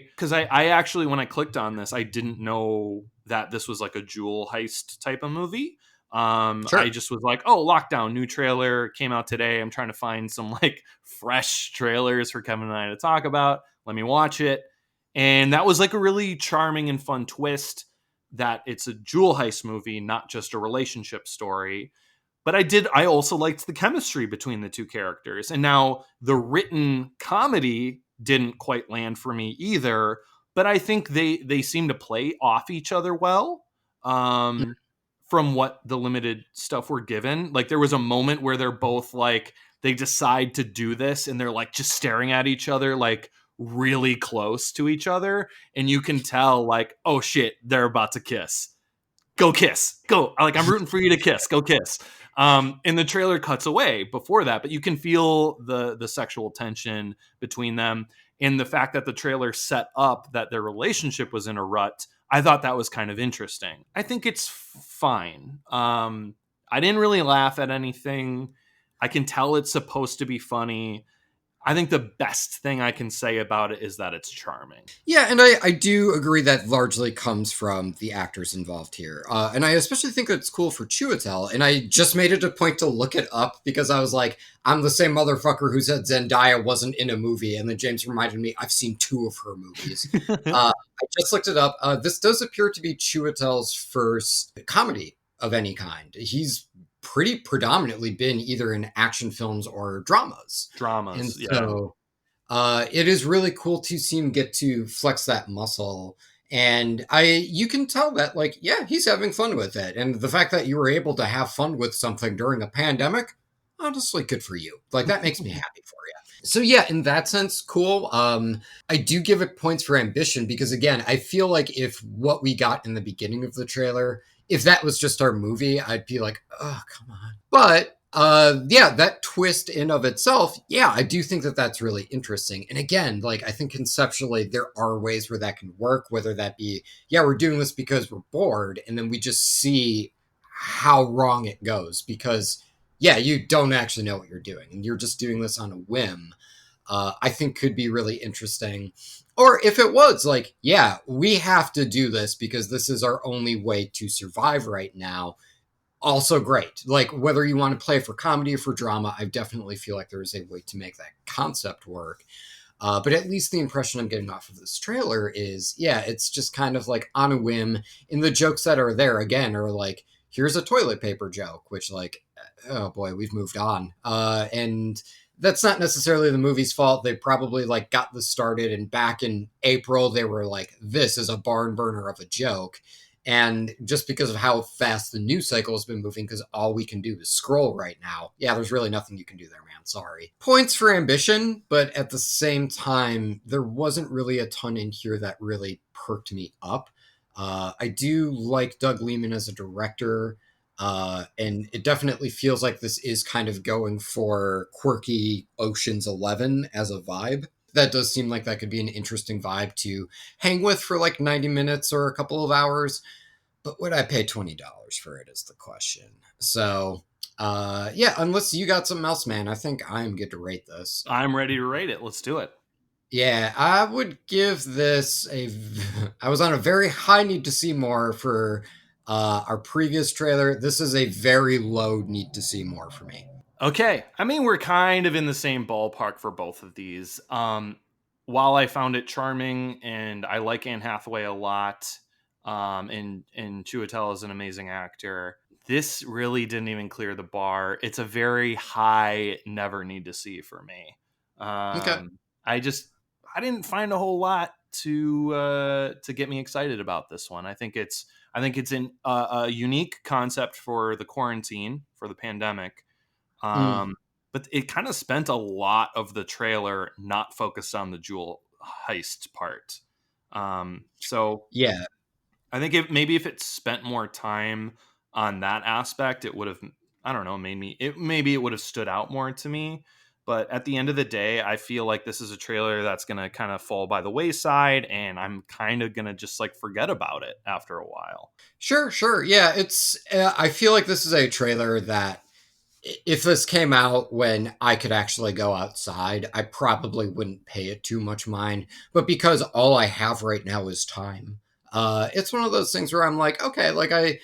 because I actually, when I clicked on this, I didn't know that this was like a jewel heist type of movie. Sure. I just was like, oh, Lockdown, new trailer came out today. I'm trying to find some like fresh trailers for Kevin and I to talk about. Let me watch it. And that was like a really charming and fun twist that it's a jewel heist movie, not just a relationship story. But I also liked the chemistry between the two characters. And now the written comedy didn't quite land for me either, but I think they seem to play off each other well. From what the limited stuff we're given. Like there was a moment where they're both like, they decide to do this and they're like just staring at each other, like really close to each other. And you can tell like, oh shit, they're about to kiss. Go kiss, go. Like I'm rooting for you to kiss, go kiss. And the trailer cuts away before that, but you can feel the sexual tension between them. And the fact that the trailer set up that their relationship was in a rut, I thought that was kind of interesting. I think it's fine. I didn't really laugh at anything. I can tell it's supposed to be funny. I think the best thing I can say about it is that it's charming. Yeah, and I do agree that largely comes from the actors involved here. And I especially think it's cool for Chiwetel. And I just made it a point to look it up because I was like, I'm the same motherfucker who said Zendaya wasn't in a movie. And then James reminded me, I've seen 2 of her movies. I just looked it up. This does appear to be Chiwetel's first comedy of any kind. He's pretty predominantly been either in action films or dramas. And so it is really cool to see him get to flex that muscle. And you can tell that, like, yeah, he's having fun with it. And the fact that you were able to have fun with something during a pandemic, honestly, good for you. Like, that makes me happy for you. So yeah, in that sense, cool. I do give it points for ambition because, again, I feel like if what we got in the beginning of the trailer, if that was just our movie, I'd be like, oh, come on. But yeah, that twist in of itself, yeah, I do think that that's really interesting. And again, like, I think conceptually there are ways where that can work, whether that be, yeah, we're doing this because we're bored, and then we just see how wrong it goes because, yeah, you don't actually know what you're doing, and you're just doing this on a whim. I think could be really interesting. Or if it was like, yeah, we have to do this because this is our only way to survive right now. Also great. Like, whether you want to play for comedy or for drama, I definitely feel like there is a way to make that concept work. But at least the impression I'm getting off of this trailer is, yeah, it's just kind of like on a whim. And the jokes that are there, again, are like, here's a toilet paper joke, which, like, oh boy, we've moved on. And that's not necessarily the movie's fault. They probably, like, got this started, and back in April, they were like, this is a barn burner of a joke. And just because of how fast the news cycle has been moving, because all we can do is scroll right now. Yeah, there's really nothing you can do there, man. Sorry. Points for ambition, but at the same time, there wasn't really a ton in here that really perked me up. I do like Doug Liman as a director, and it definitely feels like this is kind of going for quirky Ocean's 11 as a vibe. That does seem like that could be an interesting vibe to hang with for like 90 minutes or a couple of hours. But would I pay $20 for it is the question. So, yeah, unless you got something else, man, I think I'm good to rate this. I'm ready to rate it. Let's do it. Yeah, I would give this I was on a very high need to see more for our previous trailer. This is a very low need to see more for me. Okay. I mean, we're kind of in the same ballpark for both of these. While I found it charming and I like Anne Hathaway a lot, and Chiwetel is an amazing actor, this really didn't even clear the bar. It's a very high never need to see for me. Okay. I didn't find a whole lot to get me excited about this one. I think it's a unique concept for the quarantine, for the pandemic. But it kind of spent a lot of the trailer not focused on the jewel heist part. So yeah, I think if it spent more time on that aspect, it would have, I don't know, maybe it would have stood out more to me. But at the end of the day, I feel like this is a trailer that's going to kind of fall by the wayside, and I'm kind of going to just like forget about it after a while. Sure. Yeah, I feel like this is a trailer that if this came out when I could actually go outside, I probably wouldn't pay it too much mind. But because all I have right now is time, it's one of those things where I'm like, okay, like I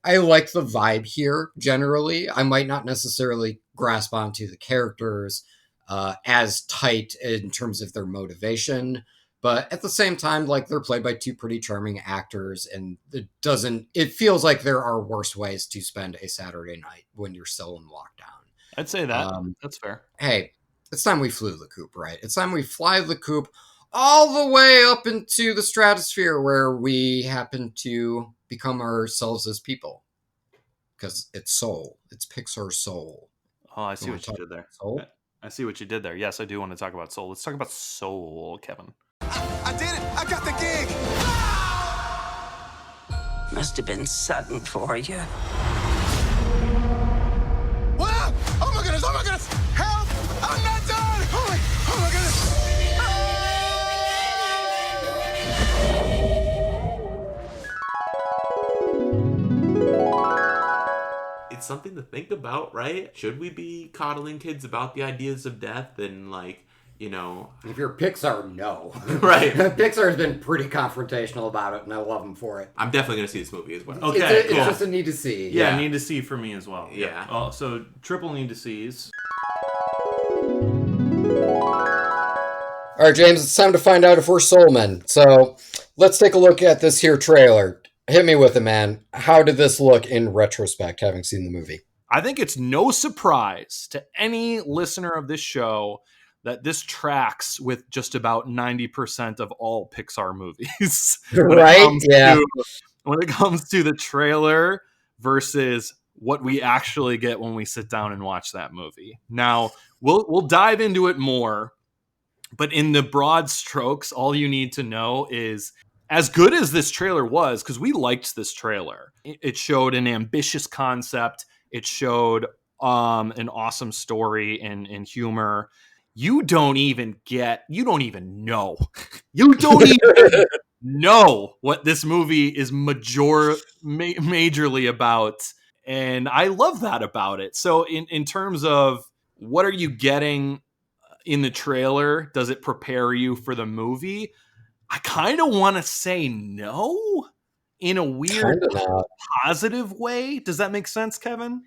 like the vibe here generally. I might not necessarily grasp onto the characters as tight in terms of their motivation, but at the same time, like, they're played by 2 pretty charming actors, and it feels like there are worse ways to spend a Saturday night when you're still in lockdown. I'd say that. That's fair. Hey, it's time we flew the coop, right? It's time we fly the coop all the way up into the stratosphere where we happen to become ourselves as people. Because it's Soul. It's Pixar Soul. Oh, I see what you did there. Soul? I see what you did there. Yes, I do want to talk about Soul. Let's talk about Soul, Kevin. I did it! I got the gig! Must have been sudden for you. What? Oh my goodness! Help! I'm not done! Oh my goodness! It's something to think about, right? Should we be coddling kids about the ideas of death and, like, you know. If you're Pixar, no. Right. Pixar's been pretty confrontational about it, and I love them for it. I'm definitely going to see this movie as well. Okay, It's just a need to see. Yeah, need to see for me as well. Yeah. Oh, so triple need to sees. All right, James, it's time to find out if we're soul men. So let's take a look at this here trailer. Hit me with it, man. How did this look in retrospect, having seen the movie? I think it's no surprise to any listener of this show that this tracks with just about 90% of all Pixar movies. Right? Yeah. When it comes to the trailer versus what we actually get when we sit down and watch that movie. Now, we'll dive into it more, but in the broad strokes, all you need to know is, as good as this trailer was, because we liked this trailer, it showed an ambitious concept. It showed an awesome story and humor. You don't even know what this movie is majorly about. And I love that about it. So in terms of what are you getting in the trailer, does it prepare you for the movie? I kind of want to say no in a weird positive way. Does that make sense, Kevin?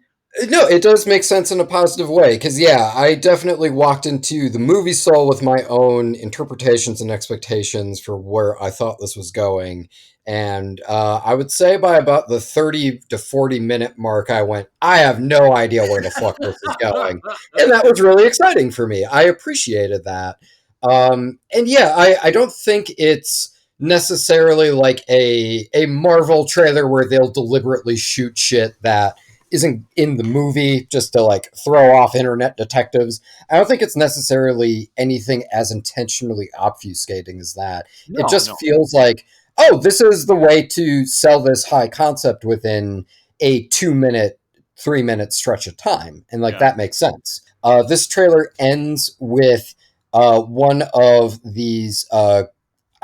No, it does make sense in a positive way. Because, yeah, I definitely walked into the movie Soul with my own interpretations and expectations for where I thought this was going. And I would say by about the 30 to 40 minute mark, I went, I have no idea where the fuck this is going. And that was really exciting for me. I appreciated that. And yeah, I don't think it's necessarily like a Marvel trailer where they'll deliberately shoot shit that isn't in the movie just to like throw off internet detectives. I don't think it's necessarily anything as intentionally obfuscating as that. It just feels like, oh, this is the way to sell this high concept within a 2-minute, 3-minute stretch of time. And like that makes sense. This trailer ends with one of these, I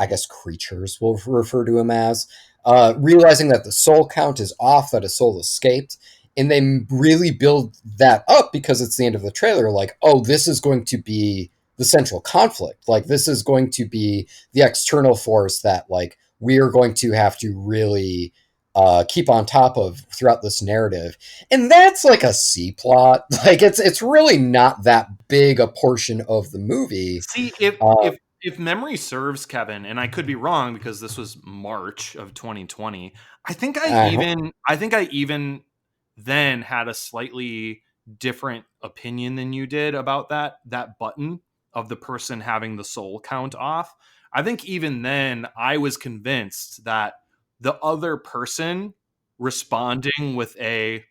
guess, creatures, we'll refer to him as, realizing that the soul count is off, that a soul escaped. And they really build that up because it's the end of the trailer. Like, oh, this is going to be the central conflict. Like, this is going to be the external force that, like, we are going to have to really keep on top of throughout this narrative. And that's like a C plot. Like, it's really not that big a portion of the movie. See, if memory serves, Kevin, and I could be wrong because this was March of 2020, I think I even then had a slightly different opinion than you did about that button of the person having the soul count off. I think even then I was convinced that the other person responding with a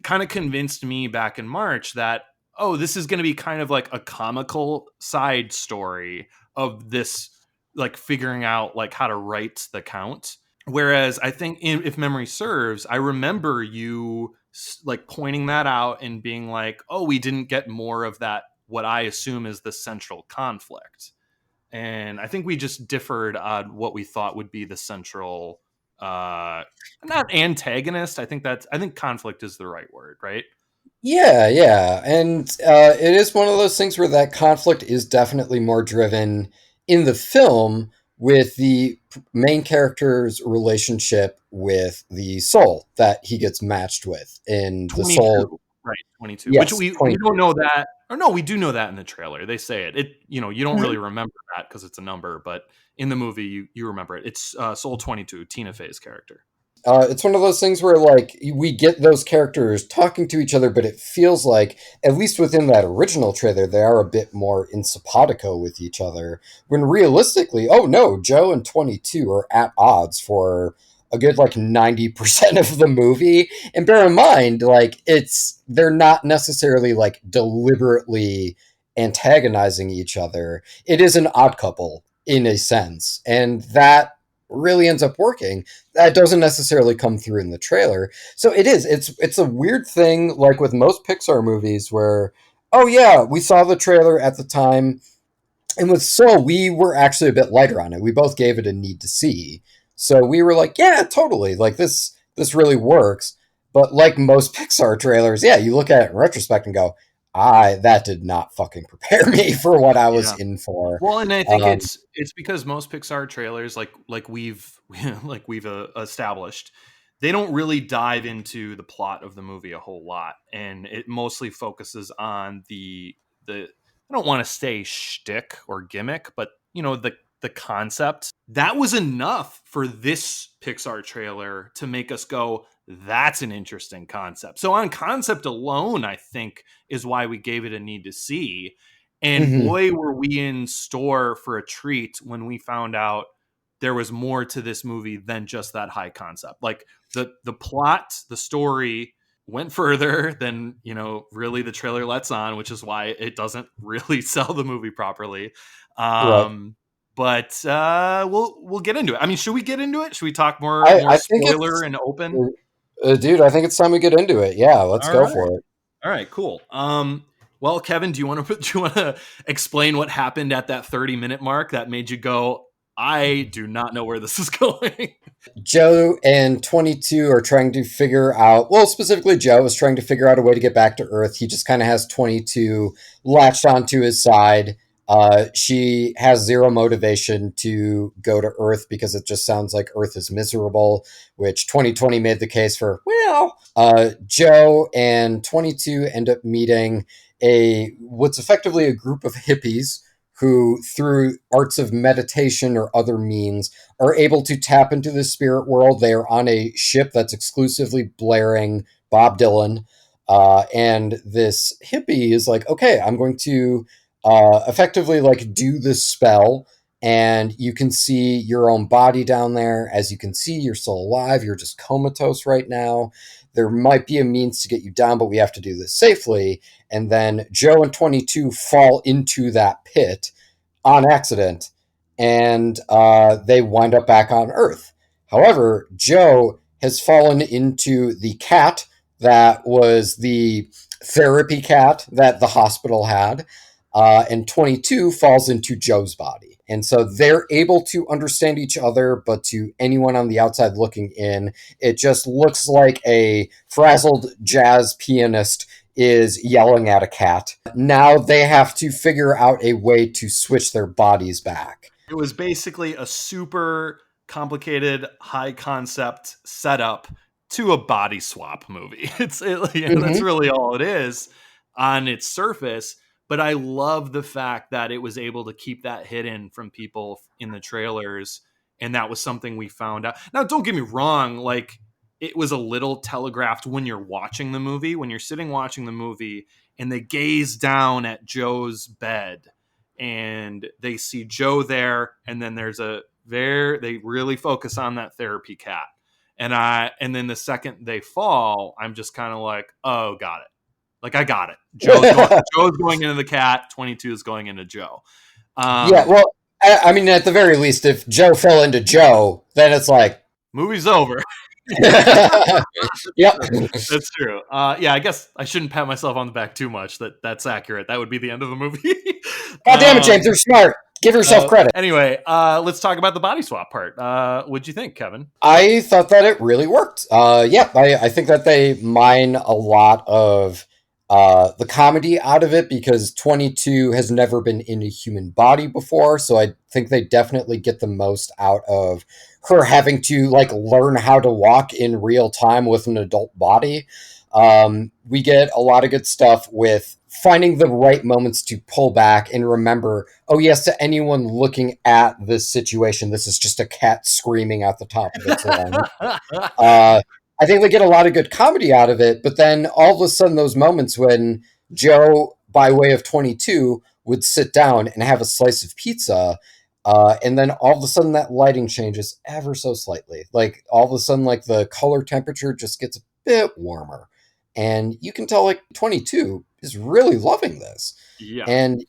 kind of convinced me back in March that, oh, this is going to be kind of like a comical side story of this, like figuring out like how to write the count. Whereas I think if memory serves, I remember you like pointing that out and being like, oh, we didn't get more of that, what I assume is the central conflict. And I think we just differed on what we thought would be the central, not antagonist. I think conflict is the right word, right? Yeah. And it is one of those things where that conflict is definitely more driven in the film with the main character's relationship with the soul that he gets matched with in the soul. Right, 22. Yes, which we don't know that. Or no, we do know that in the trailer. They say it. You don't really remember that because it's a number, but in the movie you remember it. It's Soul 22, Tina Fey's character. It's one of those things where like we get those characters talking to each other, but it feels like, at least within that original trailer, they are a bit more in simpatico with each other. When realistically, oh no, Joe and 22 are at odds for a good like 90% of the movie. And bear in mind, like they're not necessarily like deliberately antagonizing each other. It is an odd couple in a sense, and that really ends up working. That doesn't necessarily come through in the trailer. So it's a weird thing, like with most Pixar movies where, oh yeah, we saw the trailer at the time, and with Soul, we were actually a bit lighter on it. We both gave it a need to see. So we were like, yeah, totally, like this really works. But like most Pixar trailers, yeah, you look at it in retrospect and go, that did not fucking prepare me for what I was Yeah. in for. Well, and I think it's because most Pixar trailers, like we've established, they don't really dive into the plot of the movie a whole lot, and it mostly focuses on the I don't want to say shtick or gimmick, but the concept. That was enough for this Pixar trailer to make us go, that's an interesting concept. So on concept alone, I think is why we gave it a need to see. And boy, were we in store for a treat when we found out there was more to this movie than just that high concept. Like the plot, the story went further than, really the trailer lets on, which is why it doesn't really sell the movie properly. Right. But we'll get into it. I mean, should we get into it? Should we talk more spoiler and open? Dude, I think it's time we get into it. Yeah, let's go for it. All right, cool. Well, Kevin, do you want to explain what happened at that 30-minute mark that made you go, I do not know where this is going? Joe and 22 are trying to figure out, well, specifically Joe is trying to figure out a way to get back to Earth. He just kind of has 22 latched onto his side. She has zero motivation to go to Earth because it just sounds like Earth is miserable, which 2020 made the case for, Joe and 22 end up meeting what's effectively a group of hippies who, through arts of meditation or other means, are able to tap into the spirit world. They are on a ship that's exclusively blaring Bob Dylan. And this hippie is like, okay, I'm going to effectively do this spell, and you can see your own body down there. As you can see, you're still alive. You're just comatose right now. There might be a means to get you down, but we have to do this safely. And then Joe and 22 fall into that pit on accident, and they wind up back on Earth. However, Joe has fallen into the cat that was the therapy cat that the hospital had, and 22 falls into Joe's body. And so they're able to understand each other, but to anyone on the outside looking in, it just looks like a frazzled jazz pianist is yelling at a cat. Now they have to figure out a way to switch their bodies back. It was basically a super complicated, high concept setup to a body swap movie. That's really all it is on its surface. But I love the fact that it was able to keep that hidden from people in the trailers. And that was something we found out. Now, don't get me wrong. It was a little telegraphed when you're watching the movie, when you're sitting watching the movie and they gaze down at Joe's bed and they see Joe there. And then they really focus on that therapy cat. And then the second they fall, I'm just kind of like, oh, got it. I got it. Joe's going into the cat. 22 is going into Joe. Well, I mean, at the very least, if Joe fell into Joe, then it's like, movie's over. Yep, that's true. I guess I shouldn't pat myself on the back too much. That's accurate. That would be the end of the movie. God damn it, James, you're smart. Give yourself credit. Anyway, let's talk about the body swap part. What'd you think, Kevin? I thought that it really worked. I think that they mine a lot of the comedy out of it because 22 has never been in a human body before, so I think they definitely get the most out of her having to learn how to walk in real time with an adult body. We get a lot of good stuff with finding the right moments to pull back and remember, oh yes, to anyone looking at this situation, this is just a cat screaming at the top of its lungs. I think they get a lot of good comedy out of it, but then all of a sudden those moments when Joe, by way of 22, would sit down and have a slice of pizza, and then all of a sudden that lighting changes ever so slightly. All of a sudden, the color temperature just gets a bit warmer. And you can tell 22 is really loving this. Yeah. And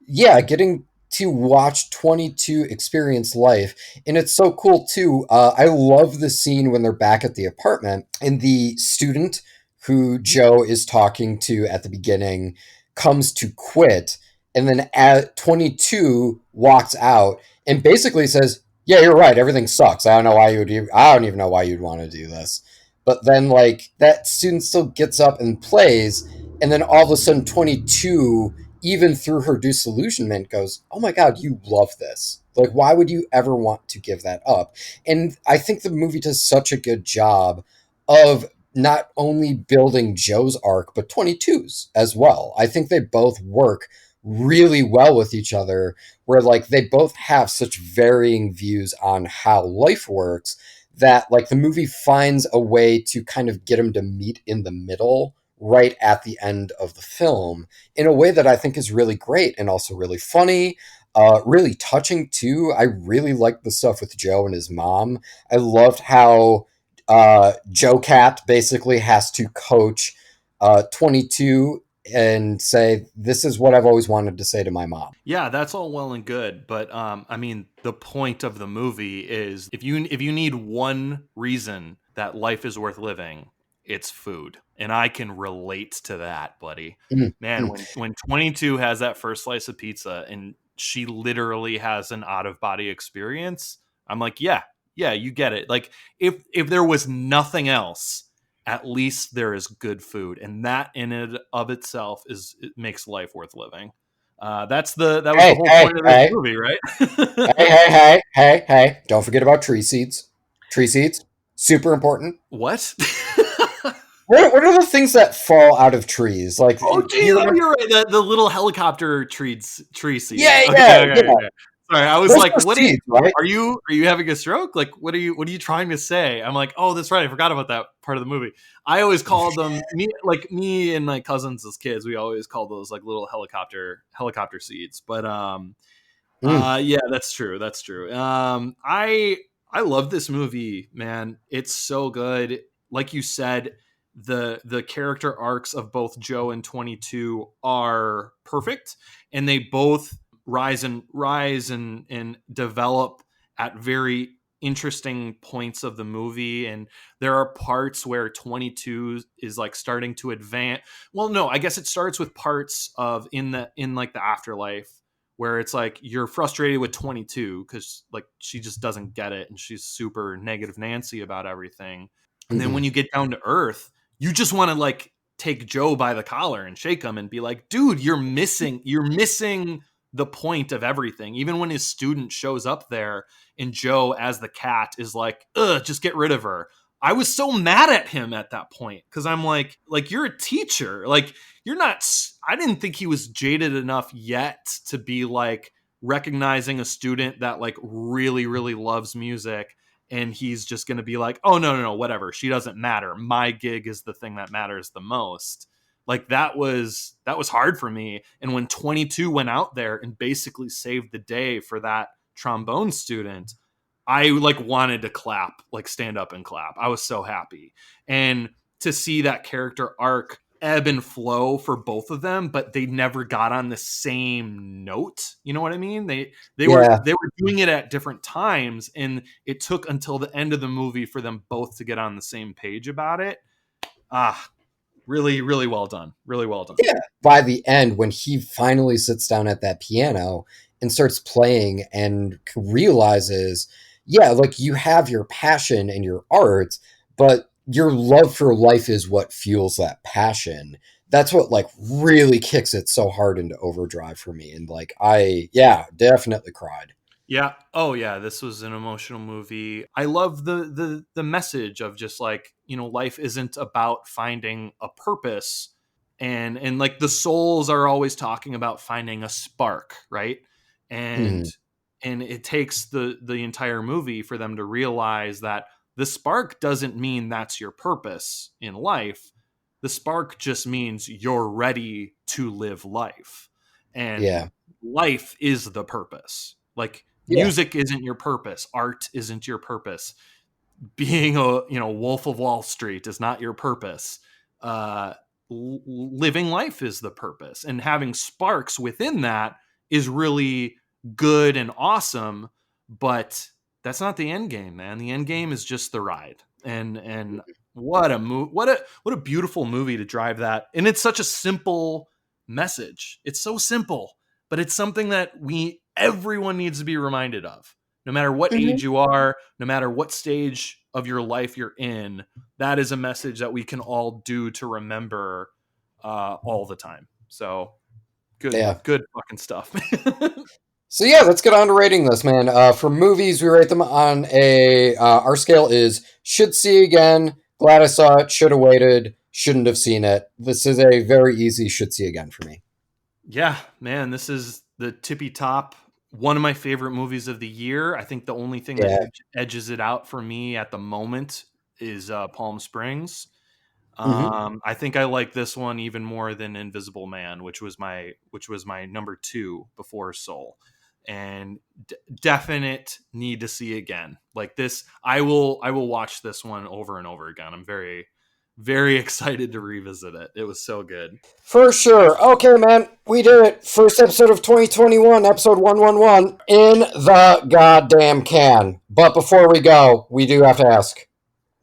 getting to watch 22 experience life. And it's so cool too. I love the scene when they're back at the apartment and the student who Joe is talking to at the beginning comes to quit. And then at 22 walks out and basically says, yeah, you're right. Everything sucks. I don't even know why you'd want to do this. But then that student still gets up and plays. And then all of a sudden 22, even through her disillusionment, goes, oh my God, you love this. Like, why would you ever want to give that up? And I think the movie does such a good job of not only building Joe's arc, but 22's as well. I think they both work really well with each other, where like they both have such varying views on how life works that like the movie finds a way to kind of get them to meet in the middle right at the end of the film in a way that I think is really great and also really funny, really touching too. I really liked the stuff with Joe and his mom. I loved how Joe Cat basically has to coach 22 and say, this is what I've always wanted to say to my mom. Yeah, that's all well and good, but I mean, the point of the movie is if you need one reason that life is worth living, it's food. And I can relate to that, buddy. Man, when 22 has that first slice of pizza and she literally has an out-of-body experience, I'm like, yeah, you get it. Like if there was nothing else, at least there is good food, and that in and of itself it makes life worth living. That was the whole point of this movie, right? hey! Don't forget about tree seeds. Tree seeds, super important. What? What are the things that fall out of trees? Like, you're right. The little helicopter tree seeds. Yeah. Sorry, I was Those like, are "What seeds, right? are you having a stroke? Like, what are you trying to say?" I'm like, "Oh, that's right. I forgot about that part of the movie." I always called them me and my cousins as kids. We always called those like little helicopter seeds. But yeah, that's true. That's true. I love this movie, man. It's so good. Like you said, the character arcs of both Joe and 22 are perfect, and they both rise and develop at very interesting points of the movie. And there are parts where 22 is like starting to advance. Well, no, I guess it starts with parts of in like the afterlife where it's like you're frustrated with 22 because like she just doesn't get it and she's super negative Nancy about everything. And then when you get down to earth, you just want to like take Joe by the collar and shake him and be like, dude, you're missing the point of everything. Even when his student shows up there and Joe as the cat is like, ugh, just get rid of her. I was so mad at him at that point because I'm like you're a teacher. Like you're not. I didn't think he was jaded enough yet to be like recognizing a student that like really, really loves music. And he's just going to be like, oh, no, whatever. She doesn't matter. My gig is the thing that matters the most. Like that was hard for me. And when 22 went out there and basically saved the day for that trombone student, I like wanted to clap, like stand up and clap. I was so happy. And to see that character arc ebb and flow for both of them, but they never got on the same note. You know what I mean? They were doing it at different times, and it took until the end of the movie for them both to get on the same page about it. Really, really well done. Really well done. Yeah. By the end, when he finally sits down at that piano and starts playing and realizes, yeah, like you have your passion and your art, but your love for life is what fuels that passion. That's what like really kicks it so hard into overdrive for me. And like, I definitely cried. Yeah. Oh yeah. This was an emotional movie. I love the message of just like, you know, life isn't about finding a purpose, and like the souls are always talking about finding a spark, right? And it takes the entire movie for them to realize that the spark doesn't mean that's your purpose in life. The spark just means you're ready to live life. And life is the purpose. Like music isn't your purpose. Art isn't your purpose. Being a, Wolf of Wall Street is not your purpose. Living life is the purpose. And having sparks within that is really good and awesome, but that's not the end game, man. The end game is just the ride. And what a beautiful movie to drive that. And it's such a simple message. It's so simple, but it's something that everyone needs to be reminded of. No matter what age you are, no matter what stage of your life you're in, that is a message that we can all do to remember all the time. So good fucking stuff. So yeah, let's get on to rating this, man. For movies, we rate them on our scale is should see again, glad I saw it, should have waited, shouldn't have seen it. This is a very easy should see again for me. Yeah, man, this is the tippy top. One of my favorite movies of the year. I think the only thing that edges it out for me at the moment is Palm Springs. I think I like this one even more than Invisible Man, which was my number 2 before Soul. And definite need to see again. Like this, I will watch this one over and over again. I'm very, very excited to revisit it. It was so good. For sure. Okay, man, we did it. First episode of 2021, episode 111, in the goddamn can. But before we go, we do have to ask,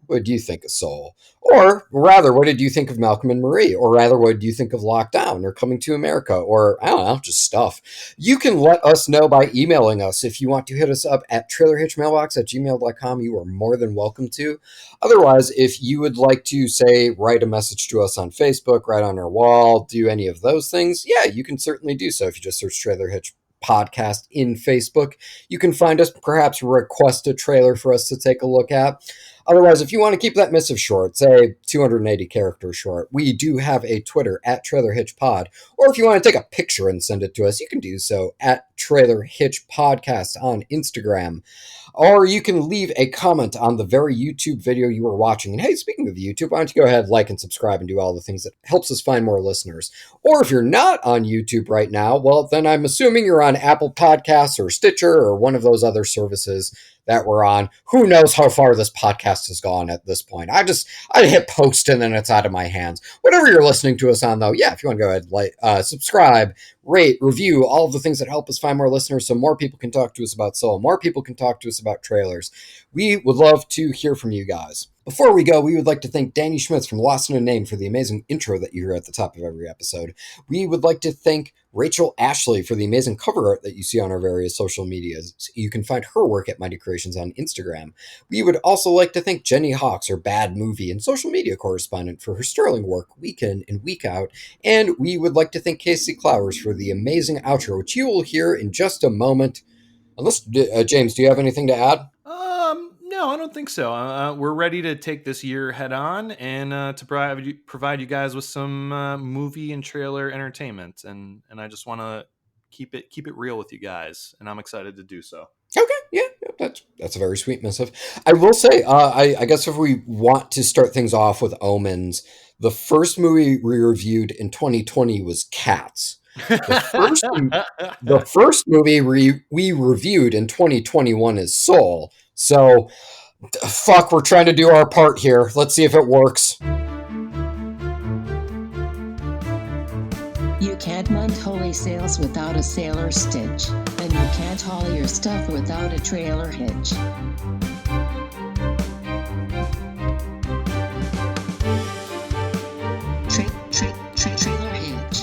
what do you think of Soul? Or rather, what did you think of Malcolm and Marie? Or rather, what did you think of Lockdown or Coming to America? Or, I don't know, just stuff. You can let us know by emailing us. If you want to hit us up at trailerhitchmailbox@gmail.com, you are more than welcome to. Otherwise, if you would like to, say, write a message to us on Facebook, write on our wall, do any of those things, yeah, you can certainly do so. If you just search Trailer Hitch Podcast in Facebook, you can find us, perhaps request a trailer for us to take a look at. Otherwise, if you want to keep that missive short, say 280 characters short, we do have a Twitter at Trailer Hitch Pod. Or if you want to take a picture and send it to us, you can do so at Trailer Hitch Podcast on Instagram. Or you can leave a comment on the very YouTube video you are watching. And hey, speaking of YouTube, why don't you go ahead, like and subscribe and do all the things that helps us find more listeners. Or if you're not on YouTube right now, well, then I'm assuming you're on Apple Podcasts or Stitcher or one of those other services that we're on. Who knows how far this podcast has gone at this point. I hit post and then it's out of my hands. Whatever you're listening to us on, though, yeah, if you want to go ahead, like, subscribe, rate, review, all of the things that help us find more listeners so more people can talk to us about Soul, more people can talk to us about trailers. We would love to hear from you guys. Before we go, we would like to thank Danny Schmitz from Lost in a Name for the amazing intro that you hear at the top of every episode. We would like to thank Rachel Ashley for the amazing cover art that you see on our various social medias. You can find her work at Mighty Creations on Instagram. We would also like to thank Jenny Hawks, our Bad Movie and social media correspondent, for her sterling work week in and week out. And we would like to thank Casey Clowers for the amazing outro, which you will hear in just a moment. Unless, James, do you have anything to add? No, I don't think so. We're ready to take this year head on and to provide you guys with some movie and trailer entertainment, and I just want to keep it real with you guys, and I'm excited to do so. Okay, yeah, that's a very sweet missive. I will say, I guess if we want to start things off with omens, the first movie we reviewed in 2020 was Cats. The first movie we reviewed in 2021 is Soul. So, fuck, we're trying to do our part here. Let's see if it works. You can't mount holy sails without a sailor stitch, and you can't haul your stuff without a trailer hitch. Trailer hitch.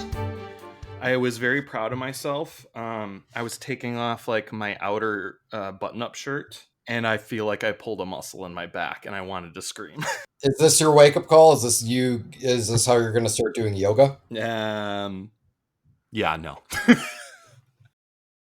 I was very proud of myself. I was taking off like my outer button-up shirt, and I feel like I pulled a muscle in my back, and I wanted to scream. Is this your wake-up call? Is this how you're going to start doing yoga? Yeah, no.